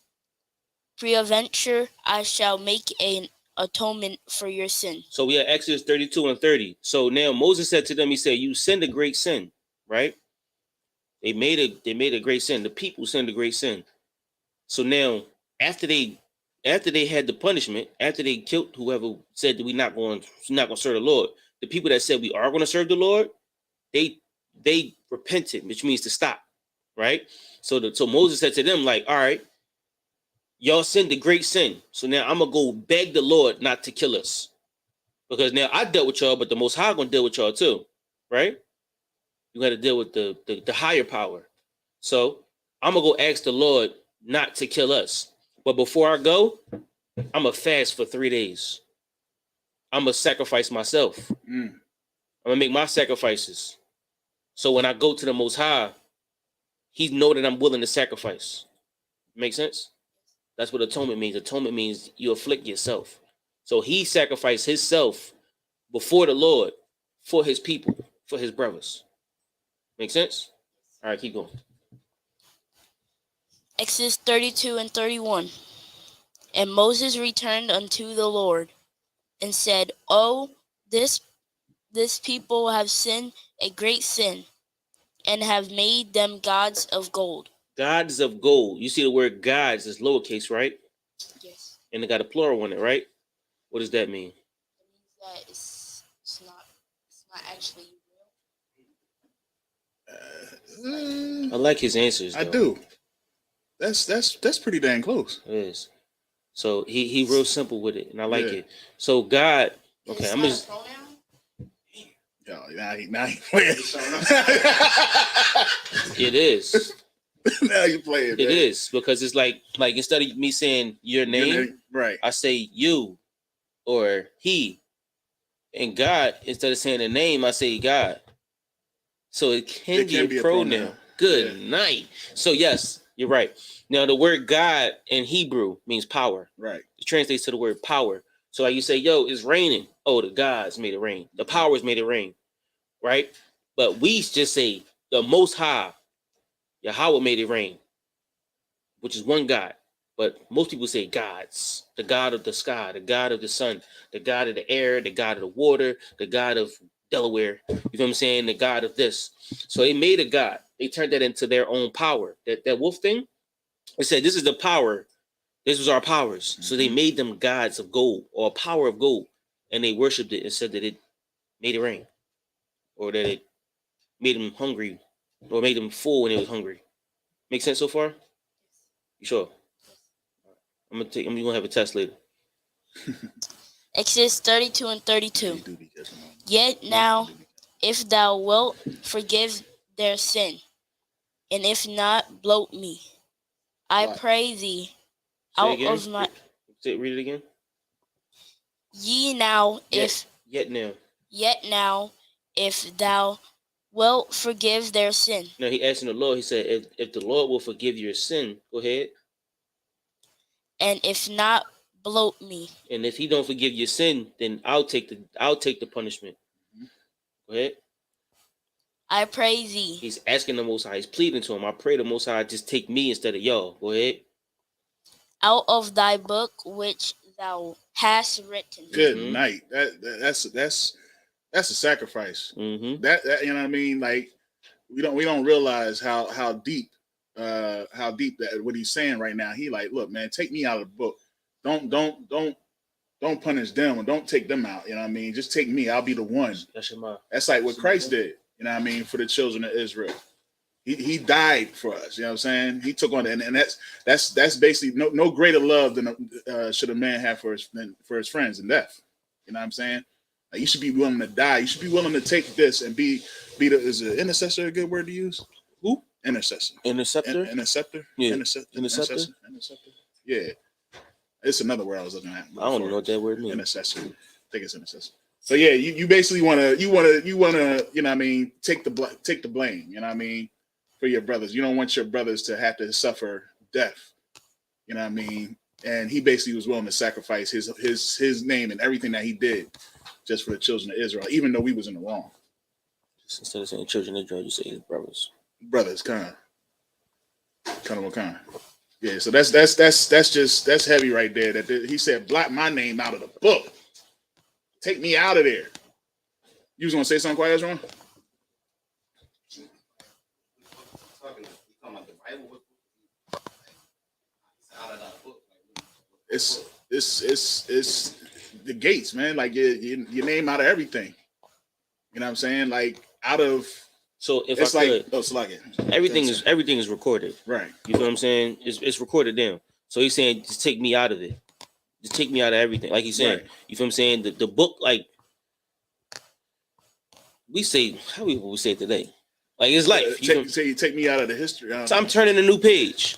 Peradventure I shall make an atonement for your sin. So we have Exodus 32 and 30. So now Moses said to them, he said, you sinned a great sin, right? They made a great sin. The people sinned a great sin. So now after they had the punishment, after they killed whoever said that we're not going to serve the Lord, the people that said we are going to serve the Lord, they repented, which means to stop, right? So Moses said to them, like, all right, y'all sinned a great sin. So now I'm gonna go beg the Lord not to kill us. Because now I dealt with y'all, but the Most High gonna deal with y'all too, right? You got to deal with the higher power. So I'm gonna go ask the Lord not to kill us. But before I go, I'm gonna fast for 3 days. I'm gonna sacrifice myself. I'm gonna make my sacrifices. So when I go to the Most High, He know that I'm willing to sacrifice. Make sense? That's what atonement means. Atonement means you afflict yourself. So He sacrificed Himself before the Lord for His people, for His brothers. Make sense? All right, keep going. Exodus 32 and 31. And Moses returned unto the Lord and said, Oh, this people have sinned a great sin, and have made them gods of gold. Gods of gold. You see the word gods is lowercase, right? Yes. And it got a plural on it, right? What does that mean? It means that it's not actually real. I like his answers, though. I do. That's pretty dang close. It is. So he real simple with it, and I like it. So God, okay, I'm just. Yo, now he playing. It is. Now you playing. It is because it's like instead of me saying your name, right? I say you or he, and God, instead of saying the name, I say God. So it can be a pronoun. Good night. So yes, you're right. Now the word God in Hebrew means power. Right. It translates to the word power. So like you say, yo, it's raining. Oh, the gods made it rain. The powers made it rain. Right? But we just say the Most High, Yahweh made it rain, which is one God. But most people say gods. The God of the sky, the God of the sun, the God of the air, the God of the water, the God of Delaware. You know what I'm saying? The God of this. So they made a God. They turned that into their own power. That wolf thing, they said, this is the power. This was our powers. So they made them gods of gold or a power of gold. And they worshipped it and said that it made it rain. Or that it made them hungry. Or made them full when they was hungry. Make sense so far? You sure? I'm gonna have a test later. Exodus 32 and 32. Yet now, if thou wilt forgive their sin, and if not, blot me. I pray thee out of my. Read it again. Yet now, if thou wilt forgive their sin. No, he asked the Lord. He said, if the Lord will forgive your sin, go ahead. And if not, blot me. And if he don't forgive your sin, then I'll take the punishment. Go ahead. I pray thee. He's asking the Most High. He's pleading to him. I pray the Most High just take me instead of y'all. Go ahead. Out of thy book which thou hast written. Good night. That's a sacrifice. That you know what I mean. Like we don't realize how deep that what he's saying right now. He like, look, man, take me out of the book. Don't punish them or don't take them out. You know what I mean? Just take me. I'll be the one. That's like what Christ did. You know what I mean? For the children of Israel. He died for us. You know what I'm saying? He took on it, and that's basically no greater love than should a man have for his friends in death. You know what I'm saying? Like, you should be willing to die. You should be willing to take this and be is an intercessor a good word to use? Who? Intercessor. Interceptor? Interceptor? Yeah. Interceptor? Yeah. It's another word I was looking at. I don't even know what that word means. Intercessor. I think it's intercessor. So yeah, you basically wanna you know what I mean, take the blame, you know what I mean, for your brothers. You don't want your brothers to have to suffer death, you know what I mean, and he basically was willing to sacrifice his name and everything that he did just for the children of Israel, even though we was in the wrong. Instead of saying children of Israel, you say his brothers. Brothers, kind of what kind? Yeah, so that's heavy right there. That he said, blot my name out of the book. Take me out of there. You was gonna say something, quiet, Ron? It's the gates, man. Like your name out of everything. You know what I'm saying? Like out of. So if it's I like, could, it's like everything is recorded. Right. You know what I'm saying? It's recorded down. So he's saying, just take me out of it. Just take me out of everything. Like he's saying, you feel what I'm saying? The book, like we say, how we say it today? Like it's life. You take me out of the history. So I'm turning a new page.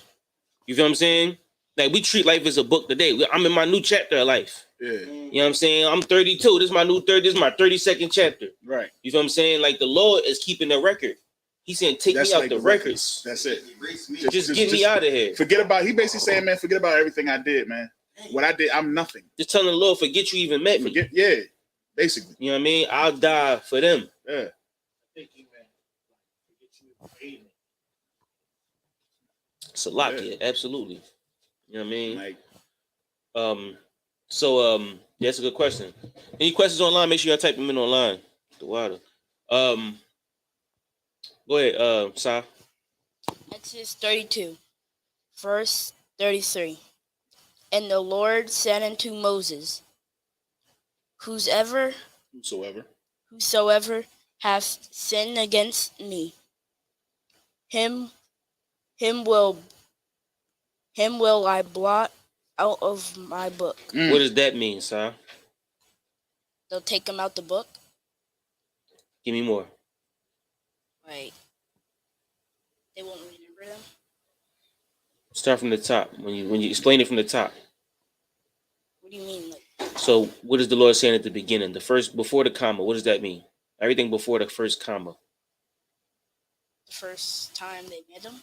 You feel what I'm saying? Like we treat life as a book today. I'm in my new chapter of life. Yeah. You know what I'm saying? I'm 32. This is my new this is my 32nd chapter. Right. You feel what I'm saying? Like the Lord is keeping the record. He's saying, take me out like the records. That's it. Just get me out of here. He basically saying, man, forget about everything I did, man. What I did, I'm nothing. Just telling the Lord, forget you even met me. Yeah, basically. You know what I mean? I'll die for them. Yeah. Salakia, absolutely. You know what I mean? Like, that's a good question. Any questions online? Make sure you type them in online. The water. Go ahead, Sa. Exodus 32, verse 33. And the Lord said unto Moses, Whosoever hath sinned against me, him will I blot out of my book. What does that mean, Sa? They'll take him out the book. Give me more. Right. They won't remember them. Start from the top. When you explain it from the top. What do you mean? So what is the Lord saying at the beginning? The first before the comma. What does that mean? Everything before the first comma. The first time they met him.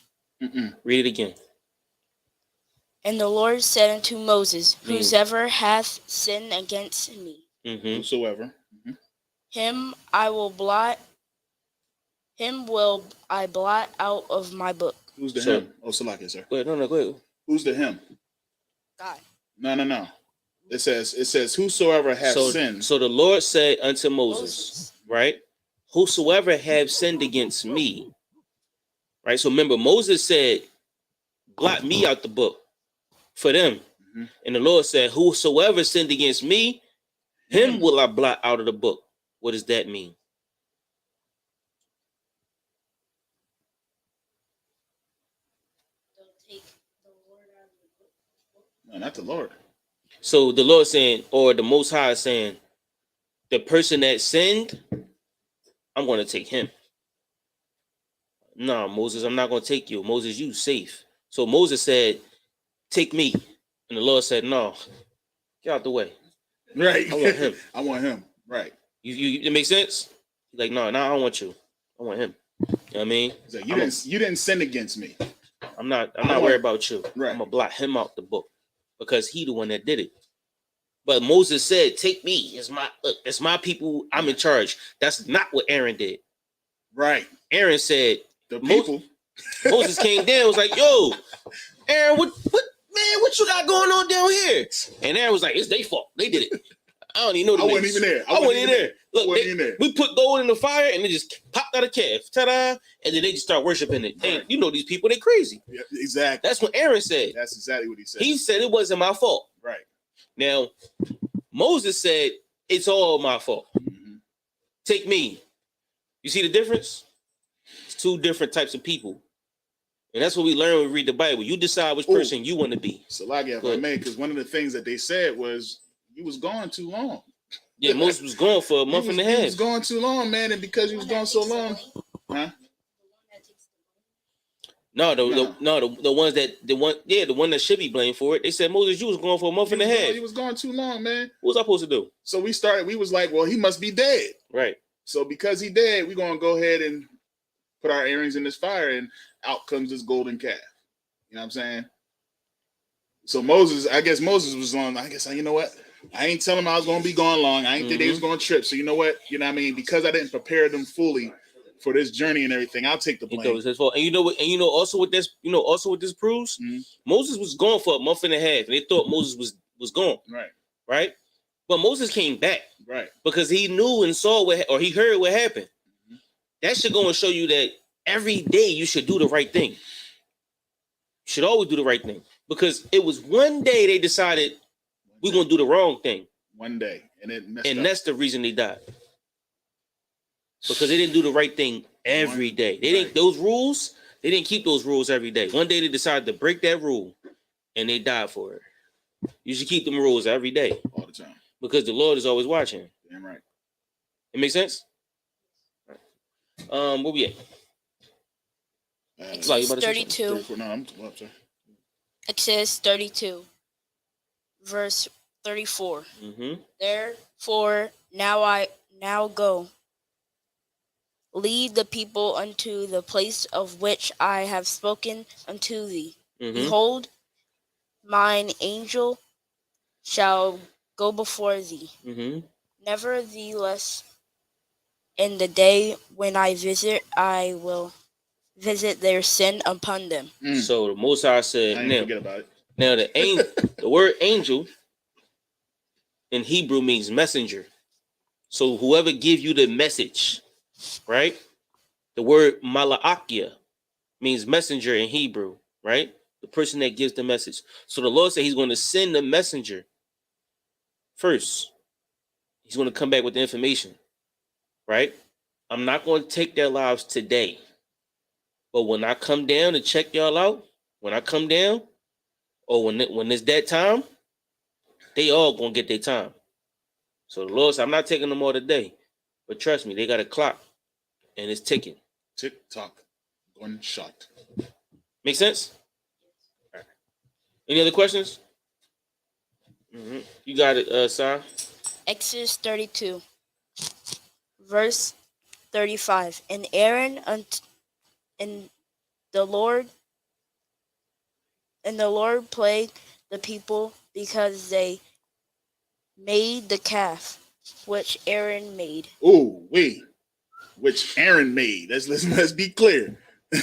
Read it again. And the Lord said unto Moses, Whosoever hath sinned against me, whosoever, him will I blot out of my book. Who's the him? Oh, Salakia, sir. Go ahead. Who's the him? God. No. It says whosoever have sinned. So the Lord said unto Moses, right? Whosoever have sinned against me. Right? So remember, Moses said, blot me out the book for them. And the Lord said, whosoever sinned against me, him will I blot out of the book. What does that mean? No, not the Lord. So the Lord saying, or the Most High is saying, the person that sinned, I'm going to take him. No, Moses, I'm not going to take you. Moses, you safe. So Moses said, take me. And the Lord said, no, get out the way. Right. I want him. I want him. Right. It makes sense? He's like, no, I don't want you. I want him. You know what I mean? He's like, you didn't sin against me. I'm not worried about you. Right. I'm going to blot him out the book because he the one that did it. But Moses said, take me. It's my people. I'm in charge. That's not what Aaron did. Right. Aaron said, the people. Moses came down, was like, yo, Aaron, what you got going on down here? And Aaron was like, it's their fault. They did it. I don't even know the I wasn't even there. I wasn't even there. Look, we put gold in the fire and it just popped out a calf. Ta-da! And then they just start worshiping it. Right. And you know these people, they crazy. Yeah, exactly. That's what Aaron said. That's exactly what he said. He said it wasn't my fault. Right. Now, Moses said, it's all my fault. Take me. You see the difference? It's two different types of people. And that's what we learn when we read the Bible. You decide which person you want to be. Salakia, if I may, because one of the things that they said was, you was gone too long. Yeah, Moses was gone for a month and a half. He was gone too long, man, and because he was gone so long, huh? No, the one that should be blamed for it. They said, Moses, you was gone for a month and a half. He was gone too long, man. What was I supposed to do? So we was like, well, he must be dead. Right. So because he dead, we're gonna go ahead and put our earrings in this fire, and out comes this golden calf. You know what I'm saying? So Moses, I guess Moses was on. I guess you know what? I ain't telling them I was gonna be gone long. I ain't think they was gonna trip. So you know what? You know what I mean? Because I didn't prepare them fully for this journey and everything, I'll take the blame. It was his fault. And you know what? And you know also what this proves? Moses was gone for a month and a half, and they thought Moses was gone. Right. But Moses came back. Right. Because he knew and saw or he heard what happened. That should go and show you that every day you should do the right thing. You should always do the right thing. Because it was one day they decided we're gonna do the wrong thing. One day. And that's the reason they died. Because they didn't do the right thing every day. They didn't they didn't keep those rules every day. One day they decided to break that rule and they died for it. You should keep them rules every day. All the time. Because the Lord is always watching. Damn right. It makes sense? Where we at? Exodus 32. No, I'm sorry. Exodus 32, verse 34. Therefore, now go. Lead the people unto the place of which I have spoken unto thee. Behold, mine angel shall go before thee. Nevertheless, in the day when I visit, I will visit their sin upon them. So the Most High said, forget about it. Now the word angel in Hebrew means messenger. So whoever give you the message, right? The word mala'akia means messenger in Hebrew, right? The person that gives the message. So the Lord said he's going to send the messenger first. He's going to come back with the information, right? I'm not going to take their lives today. But when I come down to check y'all out, when I come down, or when it's that time, they all going to get their time. So the Lord said, I'm not taking them all today. But trust me, they got a clock, and it's ticking. Tick-tock. Gunshot. Make sense? All right. Any other questions? You got it, Sai. Exodus 32, verse 35. And Aaron and the Lord plagued the people because they made the calf which Aaron made. Oh, wait. Which Aaron made. Let's be clear. And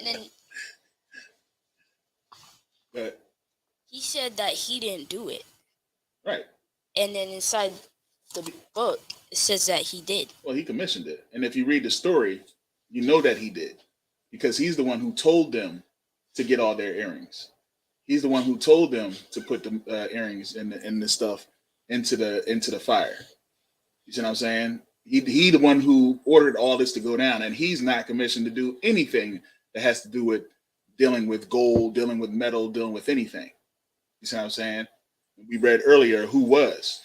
then he said that he didn't do it. Right. And then inside the book, it says that he did. Well, he commissioned it. And if you read the story, you know that he did. Because he's the one who told them to get all their earrings. He's the one who told them to put the earrings and the stuff into the fire. You see what I'm saying? He the one who ordered all this to go down, and he's not commissioned to do anything that has to do with dealing with gold, dealing with metal, dealing with anything. You see what I'm saying? We read earlier who was.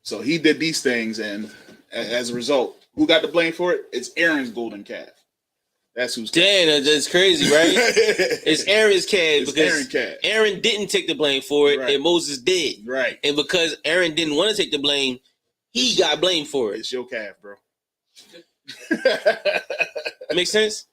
So he did these things, and as a result, who got the blame for it? It's Aaron's golden calf. That's who's. Damn, that's crazy, right? It's Aaron's calf because Aaron didn't take the blame for it, and Moses did. Right. And because Aaron didn't want to take the blame, he got blamed for it. It's your calf, bro. Make sense?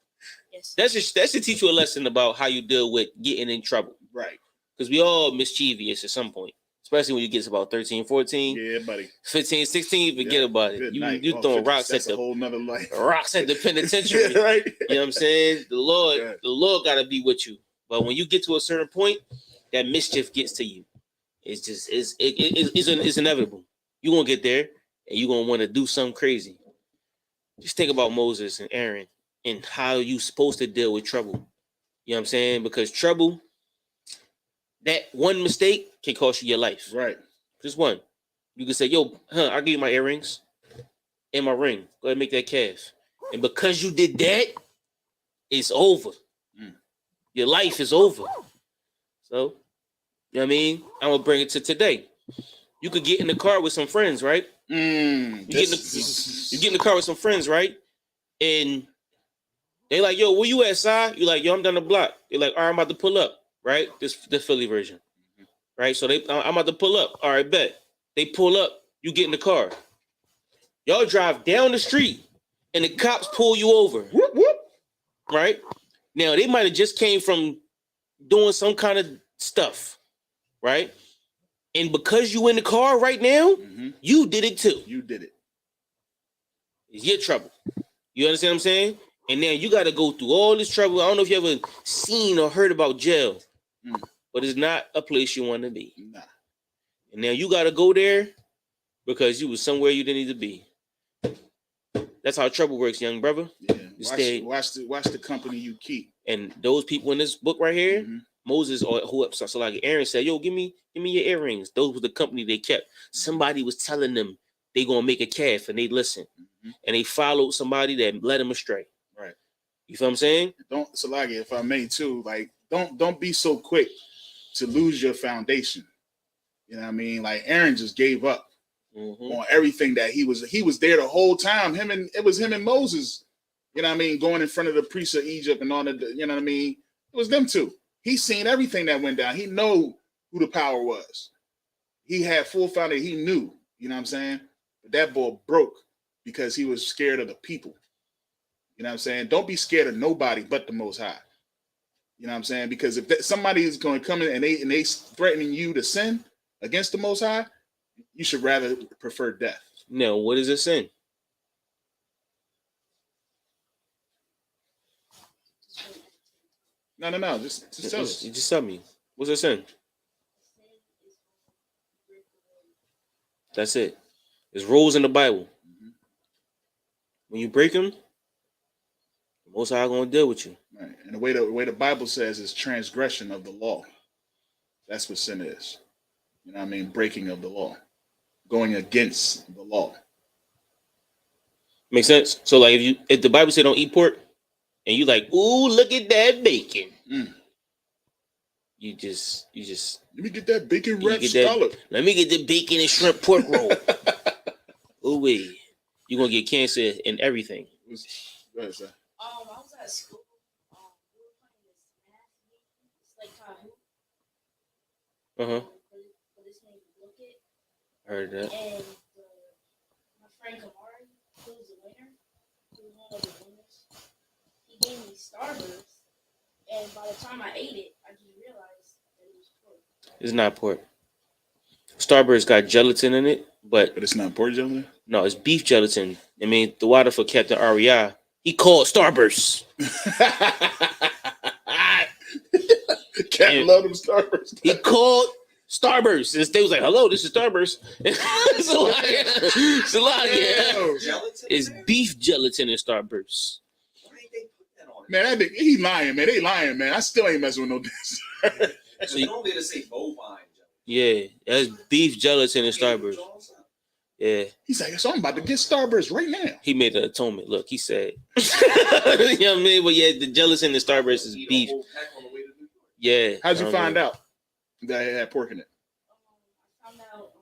Yes. That should teach you a lesson about how you deal with getting in trouble. Right. Because we all mischievous at some point. Especially when you get to about 13, 14. Yeah, buddy. 15, 16, forget about it. You throwing rocks at the whole nother life. Rocks at the penitentiary. Right. You know what I'm saying? The Lord gotta be with you. But when you get to a certain point, that mischief gets to you. It's inevitable. You're gonna get there and you're gonna want to do something crazy. Just think about Moses and Aaron and how you supposed to deal with trouble. You know what I'm saying? Because trouble, that one mistake can cost you your life. Right. Just one. You can say, yo, I'll give you my earrings and my ring. Go ahead and make that calf. And because you did that, it's over. Your life is over. So, you know what I mean? I'm going to bring it to today. You could get in the car with some friends, right? You get in the car with some friends, right? And they like, yo, where you at, Si? You like, yo, I'm down the block. They're like, all right, I'm about to pull up, right? The Philly version, right? So I'm about to pull up. All right, bet. They pull up. You get in the car. Y'all drive down the street, and the cops pull you over. Whoop, whoop. Right? Now, they might have just came from doing some kind of stuff, right? And because you in the car right now, you did it too. You did it. It's your trouble. You understand what I'm saying? And now you got to go through all this trouble. I don't know if you ever seen or heard about jail, but it's not a place you want to be. Nah. And now you got to go there because you was somewhere you didn't need to be. That's how trouble works, young brother. Yeah. Watch the company you keep. And those people in this book right here, Moses or who so like Aaron said, yo, give me your earrings. Those were the company they kept. Somebody was telling them they gonna make a calf, and they listened. And they followed somebody that led them astray. Right. You feel what I'm saying? Don't, Salagi, if I may too, like don't be so quick to lose your foundation. You know what I mean? Like Aaron just gave up on everything that he was there the whole time. It was him and Moses, you know what I mean, going in front of the priests of Egypt and all that, you know what I mean? It was them two. He seen everything that went down. He know who the power was. He had full foundation. He knew, you know what I'm saying? But that boy broke because he was scared of the people. You know what I'm saying? Don't be scared of nobody but the Most High. You know what I'm saying? Because if somebody is going to come in and they threatening you to sin against the Most High, you should rather prefer death. Now, what is a sin? No. Just tell us. Just tell me. What's a sin? That's it. There's rules in the Bible. When you break them, the Most High gonna deal with you. Right. And the way the Bible says is transgression of the law. That's what sin is. You know what I mean? Breaking of the law. Going against the law. Makes sense? So like if the Bible say don't eat pork, and you like, ooh, look at that bacon. You just let me get that bacon wrap scallop. Let me get the bacon and shrimp pork roll. Ooh wee. You're gonna get cancer and everything. Go ahead, sir. I was at school. We were playing this math game. It's like Kahoot. But his name is Look It. Heard that. And my friend Kamari, who was the winner, who was one of the winners, he gave me Starburst. And by the time I ate it, I just realized that it was pork. It's not pork. Starburst got gelatin in it, but it's not pork gelatin? No, it's beef gelatin. I mean, the water for Captain REI, he called Starburst. Captain loved him Starburst. He called Starburst. And they was like, hello, this is Starburst. It's a lot. It's beef gelatin in Starburst. Man, he lying, man. They lying, man. I still ain't messing with no this. So you don't be able to say bovine. Yeah, that's beef gelatin in Starburst. Yeah. He's like, so I'm about to get Starburst right now. He made an atonement. Look, he said, you know what I mean? But yeah, the gelatin in Starburst is beef. Yeah. How'd you find out that it had pork in it? I found out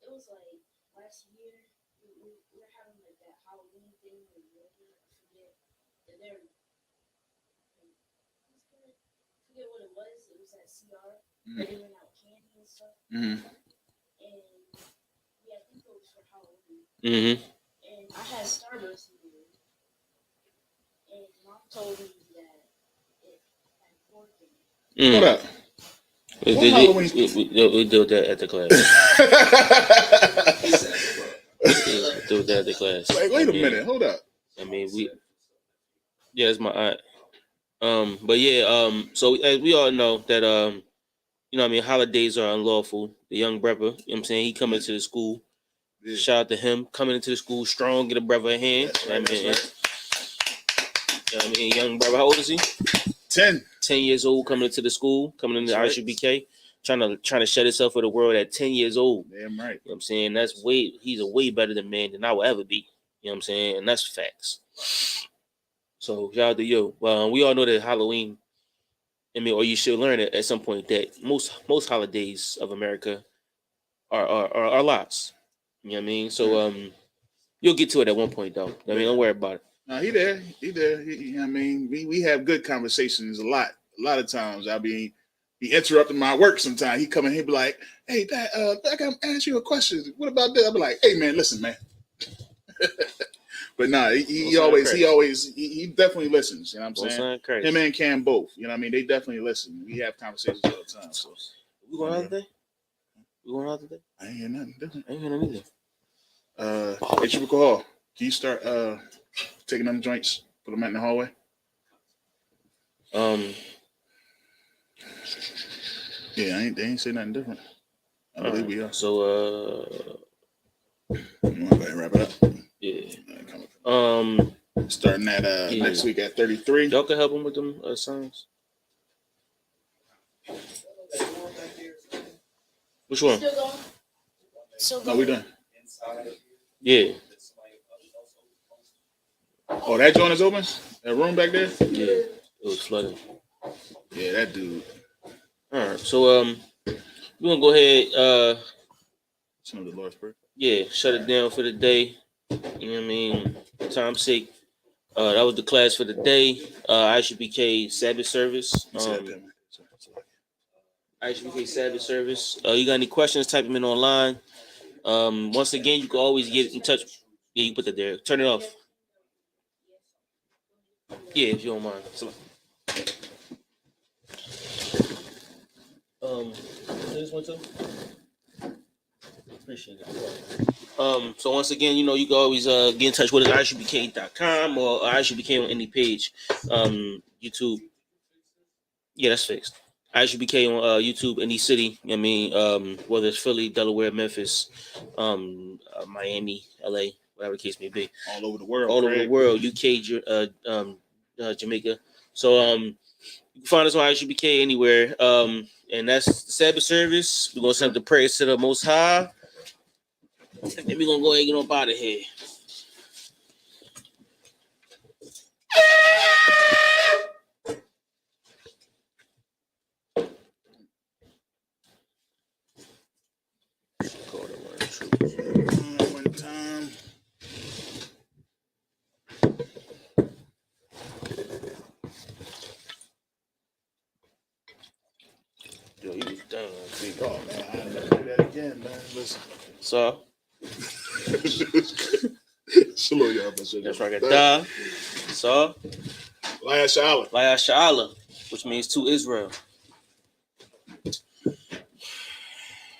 it was like last year. We were having like that Halloween thing or whatever. I forget. And there, I forget what it was. It was at CR. They giving out candy and stuff. And yeah, I think it was for Halloween. And I had Starburst in there. And Mom told me that it had pork in it. What up? We do that at the class. We do that at the class. Like, wait a minute, hold up. I mean, yeah, it's my aunt. But yeah, so as we all know that you know what I mean, holidays are unlawful. The young brother, you know what I'm saying, he coming to the school. Yeah. Shout out to him coming into the school strong, get a brother a hand. Right, you know what I mean, young brother, how old is he? 10 years old, coming into the school, coming into ISUPK, trying to shut himself for the world at 10 years old. Damn right. You know what I'm saying? He's a way better than man than I will ever be. You know what I'm saying? And that's facts. So shout out to you. Well, we all know that Halloween, I mean, or you should learn it at some point that most holidays of America are lies. You know what I mean? So you'll get to it at one point though. I mean, don't worry about it. No, he there. I mean, we have good conversations a lot of times. I mean, he interrupted my work sometimes. He come in, he be like, hey, Dad, I gotta ask you a question. What about that? I be like, hey man, listen, man. But nah, he definitely listens. You know what I'm saying? Him and Cam both. You know what I mean? They definitely listen. We have conversations all the time. So we going out today? We going out today? I ain't hear nothing different. I ain't hear nothing either. ISUPK Hall. Can you start taking them joints, put them out in the hallway? Yeah, they ain't say nothing different. I believe we are. So you want to go ahead and wrap it up? Yeah. Starting at next week at 33. Y'all can help them with them songs. Which one? Still going. No, we done. Yeah. Oh, that joint is open? That room back there? Yeah. It was flooded. Yeah, that dude. All right. So we're gonna go ahead. Some of the Lord's Prayer. Yeah, shut it down for the day. You know what I mean? For time's sake. That was the class for the day. ISUPK Sabbath service. ISUPK Sabbath service. You got any questions? Type them in online. Once again, you can always get in touch. Yeah, you put that there. Turn it off. Yeah, if you don't mind. So, this one too. Appreciate it. So once again, you know, you can always get in touch with us at ISUPK.com or ISUPK on any page. YouTube. Yeah, that's fixed. ISUPK on YouTube, any city. I mean, whether it's Philly, Delaware, Memphis, Miami, LA, whatever the case may be. All over the world. All over the world, UK, Jamaica. So you can find us on ISUPK anywhere. And that's the Sabbath service. We're gonna send up the praise to the Most High. And then we're gonna go ahead and get up out of here. One time. Yo, he was done. Oh man, I ain't gonna do that again, man. Listen. So Salute y'all. that's right. Da. So Laya Sha'ala, which means to Israel.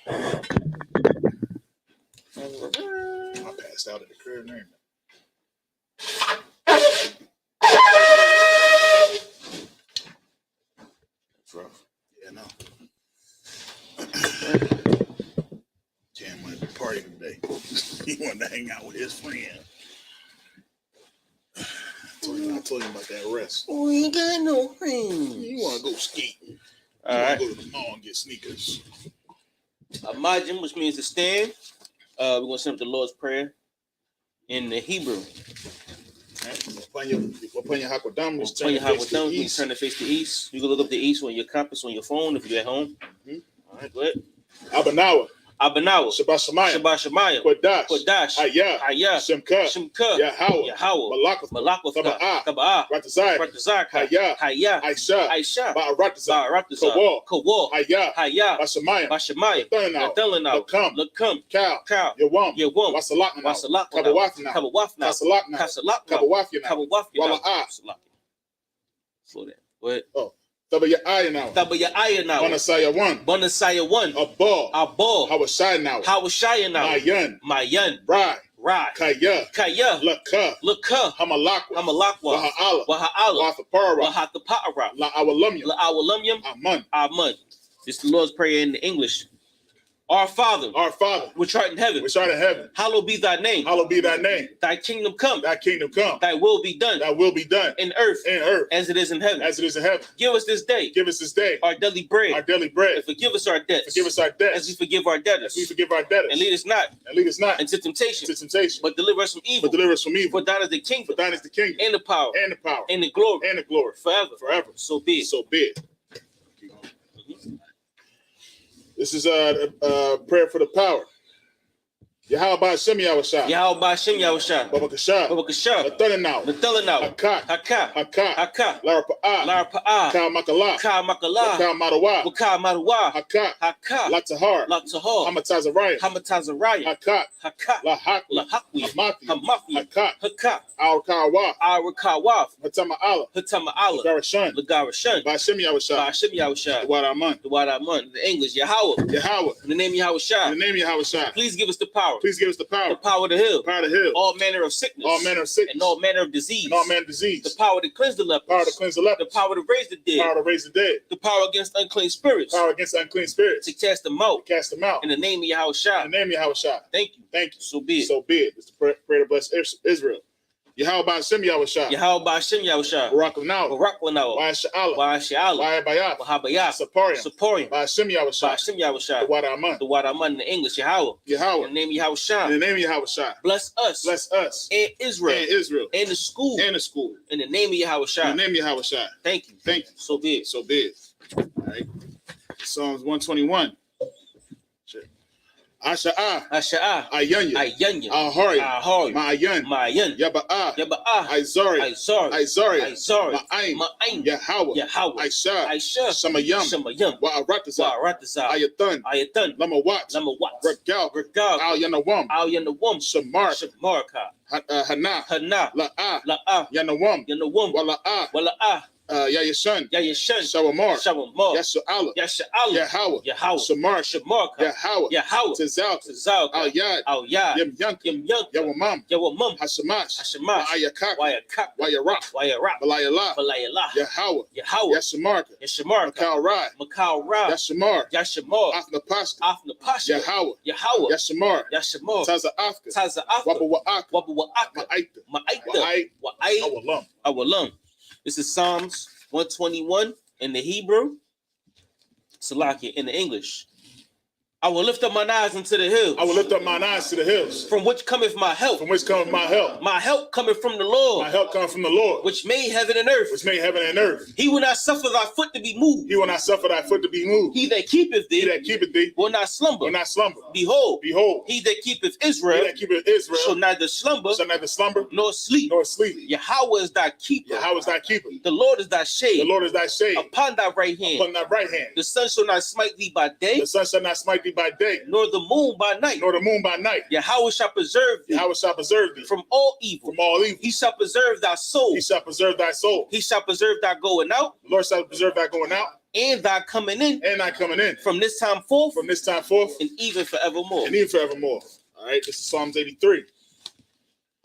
I passed out at the crib, man. That's rough. Yeah, no. Cam wanted to party today. He wanted to hang out with his friend. I told him about that rest. Oh, you ain't got no friends. You want to go skating. All right. Go to the mall and get sneakers. Imagine, which means to stand. We're going to send up the Lord's Prayer in the Hebrew. When your Hakwadam is turn to face the east. You can look up the east on your compass on your phone if you're at home. All right, go ahead. Abanawa. Shabbat Shemayim. Kodash. Hayah. Shemka. Yahweh. Malakwath. Taba'ah. Ratazak. Hayah. Aisha. Ba'aratazak. Kawal. Hayah. Bashamayim. Nathalanau. Lakam. Cal. Yawam. Wasalaknau. Kabawafnau. Kasalaknau. Wala'ah. Slow down. Go ahead. Tabaya'ayanaw. Bonasaya 1. Abal. Hawashayanaw. Mayan. Rai. Kaya. Laka. Hamalakwa. Waha'ala. Wahatapa'ara. La'awalumyam. Amun. This is the Lord's Prayer in English. Our Father, which art in heaven, hallowed be thy name. Thy kingdom come. Thy will be done. In earth, as it is in heaven. Give us this day. Our daily bread. And forgive us our debts. As we forgive our debtors. And lead us not into temptation. But deliver us from evil. For thine is the kingdom. And the power. And the glory. Forever. So be it. This is a prayer for the power. Yahweh Hashem Yahushua. Yahweh Hashem Yahushua. Baba Kasha. Baba Kasha. Nathalanau. Nathalanau. Hakat. Hakat. Hakat. Hakat. Lara Pa'a. Lara Pa'a. Kal Makala. Kal Makala. Kal Madawa. Wakal Madawa. Hakat. Hakat. Latahar. Latahar. Hamatazariah. Hamatazariah. Hakat. Hakat. Lahakwi. Lahakwi. Hamathi. Hamathi. Hakat. Hakat. Al-Kawaf. Arakawaf. Hatama Allah. Hatama Allah. Garashan. Lagarashan. Bashem Yahushua. Hashem Yahushua. Wadaman. The Wadaman. The English. Yahweh. Yahweh. In the name of Yahushua. In the name of Yahushua. Please give us the power. Please give us the power. The power to heal. Power to heal. All manner of sickness. All manner of sickness. And all manner of disease. And all manner of disease. The power to cleanse the lepers. Power to cleanse the lepers. The power to raise the dead. Power to raise the dead. The power against unclean spirits. Power against unclean spirits. To cast them out. To cast them out. In the name of Yahushua. In the name of Yahushua. Thank you. Thank you. So be it. So be it. It's the prayer to bless Israel. Yahweh Hashem Yahushua. Yahweh Hashem Yahushua. Barak Lanao. Barak Lanao. Wa'asha'Allah. Wa'asha'Allah. Wa'abayah. Wa'abayah. Saporium. Saporium. Hashem Yahushua. Hashem Yahushua. The Wadaman. The Wadaman in the English. Yahweh. Yahweh. In the name of Yahushua. In the name of Yahushua. Bless us. Bless us. And Israel. And Israel. And the school. And the school. In the name of Yahushua. In the name of Yahushua. Thank you. Thank you. So be it. So be it. All right. Psalms 121. Asha'a. Asha'a. Ayanya. Ayanya. Ahari. Ahari. Ma'ayan. Ma'ayan. Yaba'a. Yaba'a. Izari. Izari. Izari. Izari. Ma'ain. Ma'ain. Yahweh. Yahweh. Aisha. Aisha. Shamayam. Shamayam. Wa'aratazah. Wa'aratazah. Ayatan. Ayatan. Lamawat. Lamawat. Regal. Regal. Al Yanawam. Al Yanawam. Shamar. Shamarka. Hana. Hana. La'a. La'a. Yanawam. Yanawam. Wala'a. Wala'a. Yayashan. Yayashan. Shawamar. Shawamar. Yasha'Allah. Yasha'Allah. Yahweh. Yahweh. Shamar. Shamarka. Yahweh. Yahweh. Tazal. Tazal. Al Yad. Al Yad. Yem Yank. Yem Yank. Yawamam. Yawamam. Hashamash. Hashamash. Wa'ayakak. Wayakak. Wayarak. Wayarak. Balayala. Balayala. Yahweh. Yahweh. Yashamarka. Yashamarka. Makal Rai. Makal Ra. Yashamar. Yashamar. Afnapashka. Afnapashka. Yahweh. Yahweh. Yashamar. Yashamar. Taza Afka. Taza Afka. Wabba Wa'aka. Wabba Wa'aka. Ma'aita. Ma'aita. Wa'ai. Awalam. Awalam. This is Psalms 121 in the Hebrew. Salakia in the English. I will lift up mine eyes unto the hills. I will lift up mine eyes to the hills. From which cometh my help. From which cometh my help. My help cometh from the Lord. My help cometh from the Lord. Which made heaven and earth. Which made heaven and earth. He will not suffer thy foot to be moved. He will not suffer thy foot to be moved. He that keepeth thee. He that keepeth thee. Will not slumber. Will not slumber. Behold. Behold. He that keepeth Israel. He that keepeth Israel. Shall neither slumber. Shall neither slumber. Nor sleep. Nor sleep. Yahweh is thy keeper. Yahweh is thy keeper. The Lord is thy shade. The Lord is thy shade. Upon thy right hand. Upon thy right hand. The sun shall not smite thee by day. The sun shall not smite thee by day. Nor the moon by night. Nor the moon by night. Yahweh shall preserve thee. Yahweh shall preserve thee. From all evil. From all evil. He shall preserve thy soul. He shall preserve thy soul. He shall preserve thy going out. The Lord shall preserve thy going out. And thy coming in. And thy coming in. From this time forth. From this time forth. And even forevermore. And even forevermore. All right. This is Psalms 83.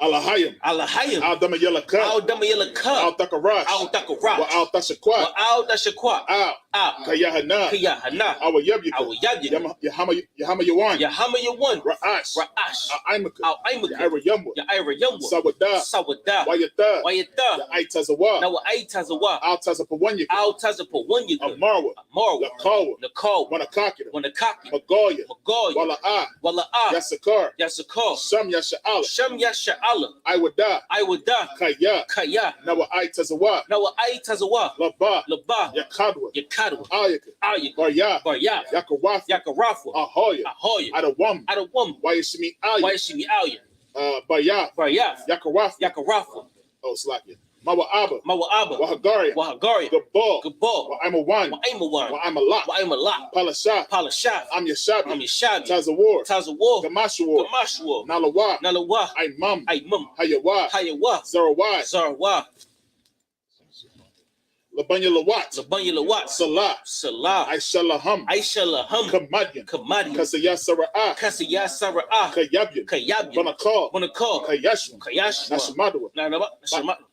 Alahayim. Alahayim. Al Damayelaka. Al Damayelaka. Al Takarash. Al Takarash. Wa Al Tashakwa. Wa Al Tashakwa. Al. Al. Kayahana. Kayahana. Our Yabyaka. Our Yabyaka. Yahama Yawan. Yahama Yawan. Ra'ash. Ra'ash. Al Aimaka. Al Aimaka. Yaira Yamwa. Yaira Yamwa. Sawada. Sawada. Wayata. Wayata. Aitazawa. Now Aitazawa. Al Tazapawanyaka. Al Tazapawanyaka. Amarwa. Amarwa. Lakawa. Nakal. Wanakakita. Wanakaki. Magoya. Magoya. Wala'a. Wala'a. Yasakar. Yasakar. Sham Yasha'ala. Sham Yasha'ala. Iwada. Iwada. Kaya. Kaya. Nawa Aitazawa. Now Aitazawa. Laba. Laba. Yakadwa. Yakadwa. Ayaka. Ayaka. Barya. Barya. Yakarafa. Yakarafa. Ahoya. Ahoya. Adawam. Adawam. Wayashimi Aya. Wayashimi Aya. Barya. Barya. Yakarafa. Yakarafa. Oh, Slakia. Mawa Abba. Mawa Abba. Wahagaria. Wahagaria. Gabal. Gabal. Wa'aimawan. Wa'aimawan. Wa'aimalak. Wa'aimalak. Palasha. Palasha. I'm Yashabi. I'm Yashabi. Tazawar. Tazawar. Gamashawar. Gamashawar. Nalawa. Nalawa. Aimam. Aimam. Hayawa. Hayawa. Zarawai. Zarwa. Labanya Lawat. Labanya Lawat. Salah. Salah. Aisha Laham. Aisha Laham. Kamadian. Kamadian. Kasaya Sara'ah. Kasaya Sara'ah. Kayabyan. Kayabyan. Banakal. Banakal. Kayashma. Kayashma. Nashamadawa. Nashamadawa.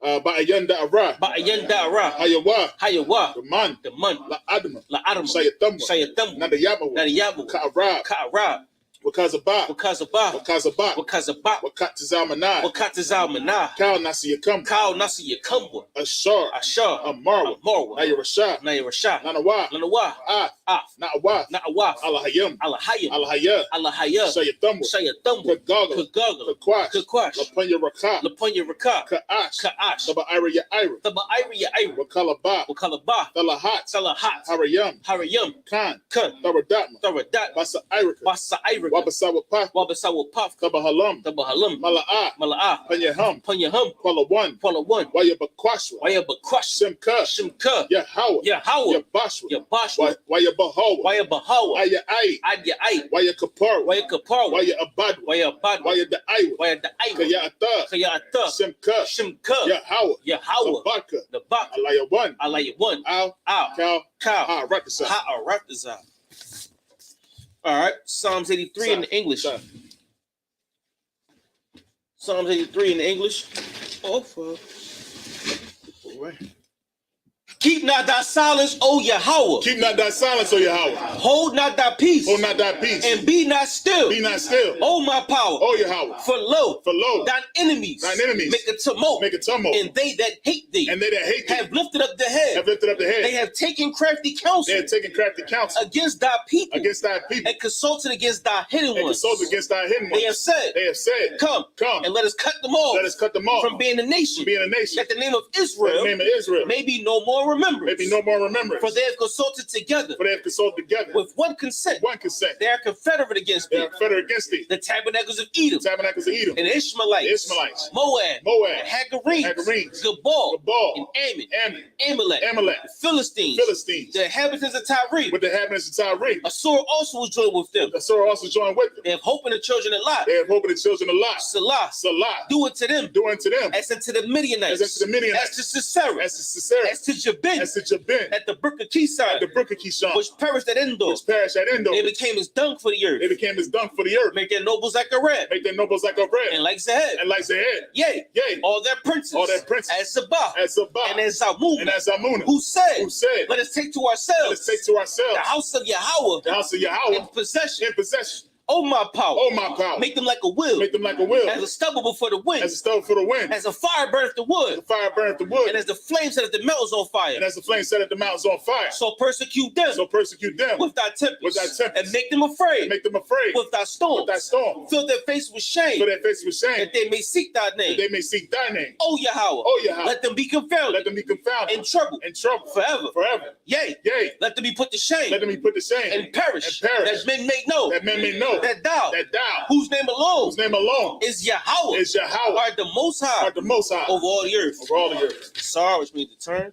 Ba'ayanda Ara. Ba'ayanda Ara. Hayawa. Hayawa. The man. The man. La Adama. La Adama. Sayatamwa. Sayatamwa. Nadayabawa. Nadayabawa. Ka'arab. Ka'arab. Wakazaba. Wakazaba. Wakazaba. Wakazaba. Wakatazalmanah. Wakatazalmanah. Kal Nasiyakam. Kal Nasiyakam. Ashar. Ashar. Amarwa. Amarwa. Nayarashah. Nayarashah. Nanawa. Nanawa. Ah. Na'awaf. Na'awaf. Alahayam. Alahayam. Alahaya. Alahaya. Sayatamwa. Sayatamwa. Kagaga. Kagaga. Kakwash. Kakwash. Lapanya Rakah. Lapanya Rakah. Ka'ash. Ka'ash. Taba Ira Ya'ira. Taba Ira Ya'ira. Wakalaba. Wakalaba. Talahat. Salahat. Harayam. Harayam. Khan. Khan. Taradatma. Taradat. Basa Irika. Basa Ira. Wabasawapaf, Wabasawapaf, Tabahalam, Tabahalam, Mala'ah, Mala'ah, Panyaham, Panyaham, Palawan, Palawan, Wayabakwashwa, Wayabakwash, Simka, Shimka, Yahawah, Yahawah, Yabashwa, Yabashwa, Wayabahawa, Wayabahawa, Ayai, Adyai, Wayakapara, Wayakapara, Wayabadwa, Wayabad, Wayadaiwa, Wayadaiwa, Kayata, Kayata, Simka, Shimka, Yahawah, Yahawah, Abaka, the Bak, Alayawan, Alayawan, Al, Cow, Ha, Rakasa. Ha'aratazah. All right, Psalms 83 in the English. Psalms 83 in the English. Oh, fuck. Keep not thy silence, O Yahweh. Keep not thy silence, O Yahweh. Hold not thy peace. Hold not thy peace. And be not still. Be not still. O my power. O Yahweh. For lo, thine enemies, make a tumult. Make a tumult. And they that hate thee, have lifted up the head. Have lifted up the head. They have taken crafty counsel. They have taken crafty counsel against thy people. Against thy people. And consulted against thy hidden ones. And consulted against thy hidden ones. They have said. They have said. Come. And let us cut them off. Let us cut them off. From being a nation. From being a nation. That the name of Israel. The name of Israel. May be no more remembrance. May be no more remembrance. For they have consulted together. For they have consulted together. With one consent. One consent. They are confederate against thee. They are confederate against thee. The tabernacles of Edom. The tabernacles of Edom. And the Ishmaelites. Moab. And Hagarenes. Gabal. And Ammon. Amalek. The Philistines. The inhabitants of Tyre. With the inhabitants of Tyre. Assur also was joined with them. Assur also joined with them. They have hope in the children of Lot. They have hope in the children of Lot. Salah. Do unto them. Do unto them. As unto the Midianites. As unto the Midianites. As to Sisera. As to Sisera. As to Jabin. As to Jabin. At the brook of Kishon. At the brook of Kishon. Which perished at Endor. They became as dung for the earth. They became as dung for the earth. Make their nobles like a red. Make their nobles like a red. And like Zahab. And like Zahab. Yea. All their princes. All their princes. As Zabah. As Zabah. And as Zalmunna. And as Zalmunna. Who said. Let us take to ourselves. Let us take to ourselves. The house of Yahweh. The house of Yahweh. In possession. In possession. Oh my power. Oh my power. Make them like a wheel. Make them like a wheel. As a stubble before the wind. As a stubble for the wind. As a fire burneth the wood. As the fire burneth the wood. And as the flame setteth the mountains on fire. And as the flame setteth the mountains on fire. So persecute them. With thy tempest. And make them afraid. With thy storms. Fill their face with shame. That they may seek thy name. Oh Yahweh. Let them be confounded. In trouble. Forever. Yea. Let them be put to shame. And perish. That men may know. That thou. Whose name alone. Is Yahweh. Art the most high. Over all the earth. Sorry, which means to turn.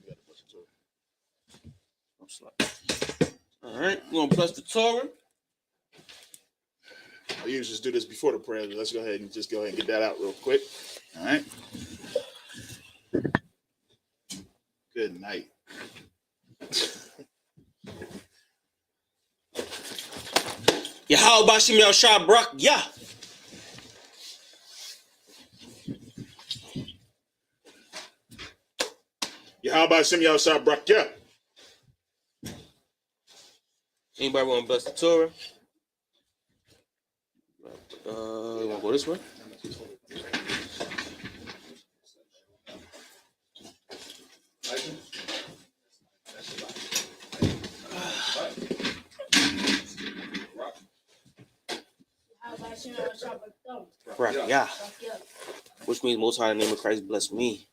All right. We're going to bless the Torah. I usually just do this before the prayer. Let's go ahead and get that out real quick. All right. Good night. Yahweh Bashim Yahshua Brak Yah. Yahweh Bashim Yahshua Brak Yah. Anybody want to bless the Torah? You want to go this way? Right, yeah. Which means Most High in the name of Christ bless me.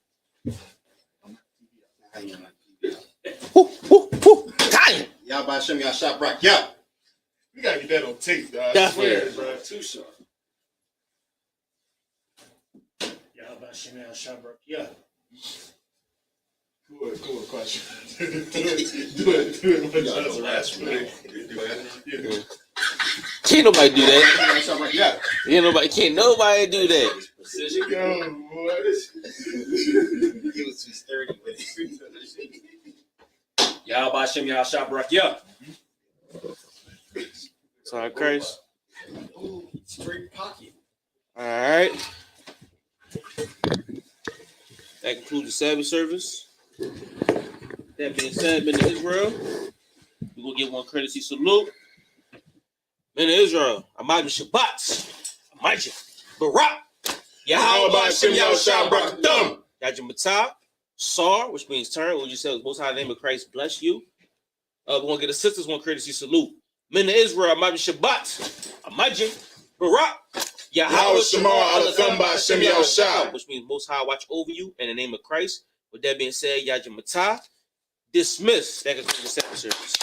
Time. Y'all by Shem, y'all shot Brock. Yeah. We gotta get that on tape, dog. Definitely. Bro. Too short. Y'all by Shem, y'all shot Brock. Yeah. Cool question. Do it. Last Can't nobody do that. Can't nobody do that. Yo, boy. He was too sturdy with it. Y'all by Shem, y'all shot Brock. Yeah. Sorry, Christ. Straight pocket. All right. That concludes the Sabbath service. That being said, men of Israel, we're going to give one courtesy salute. Men of Israel, Amajim Shabbat, Amajim Barak, Yahweh Ba'ashem Yahushua Barakadam, Yajim Matah, Sar, which means turn, when you say Most High name of Christ bless you. We're going to get the sisters one courtesy salute. Men of Israel, Amajim Shabbat, Amajim Barak, Yahweh Shamar Alatham Ba'ashem Yahushua, which means Most High watch over you in the name of Christ. With that being said, Yajim Matah, dismiss. That concludes the Sabbath service.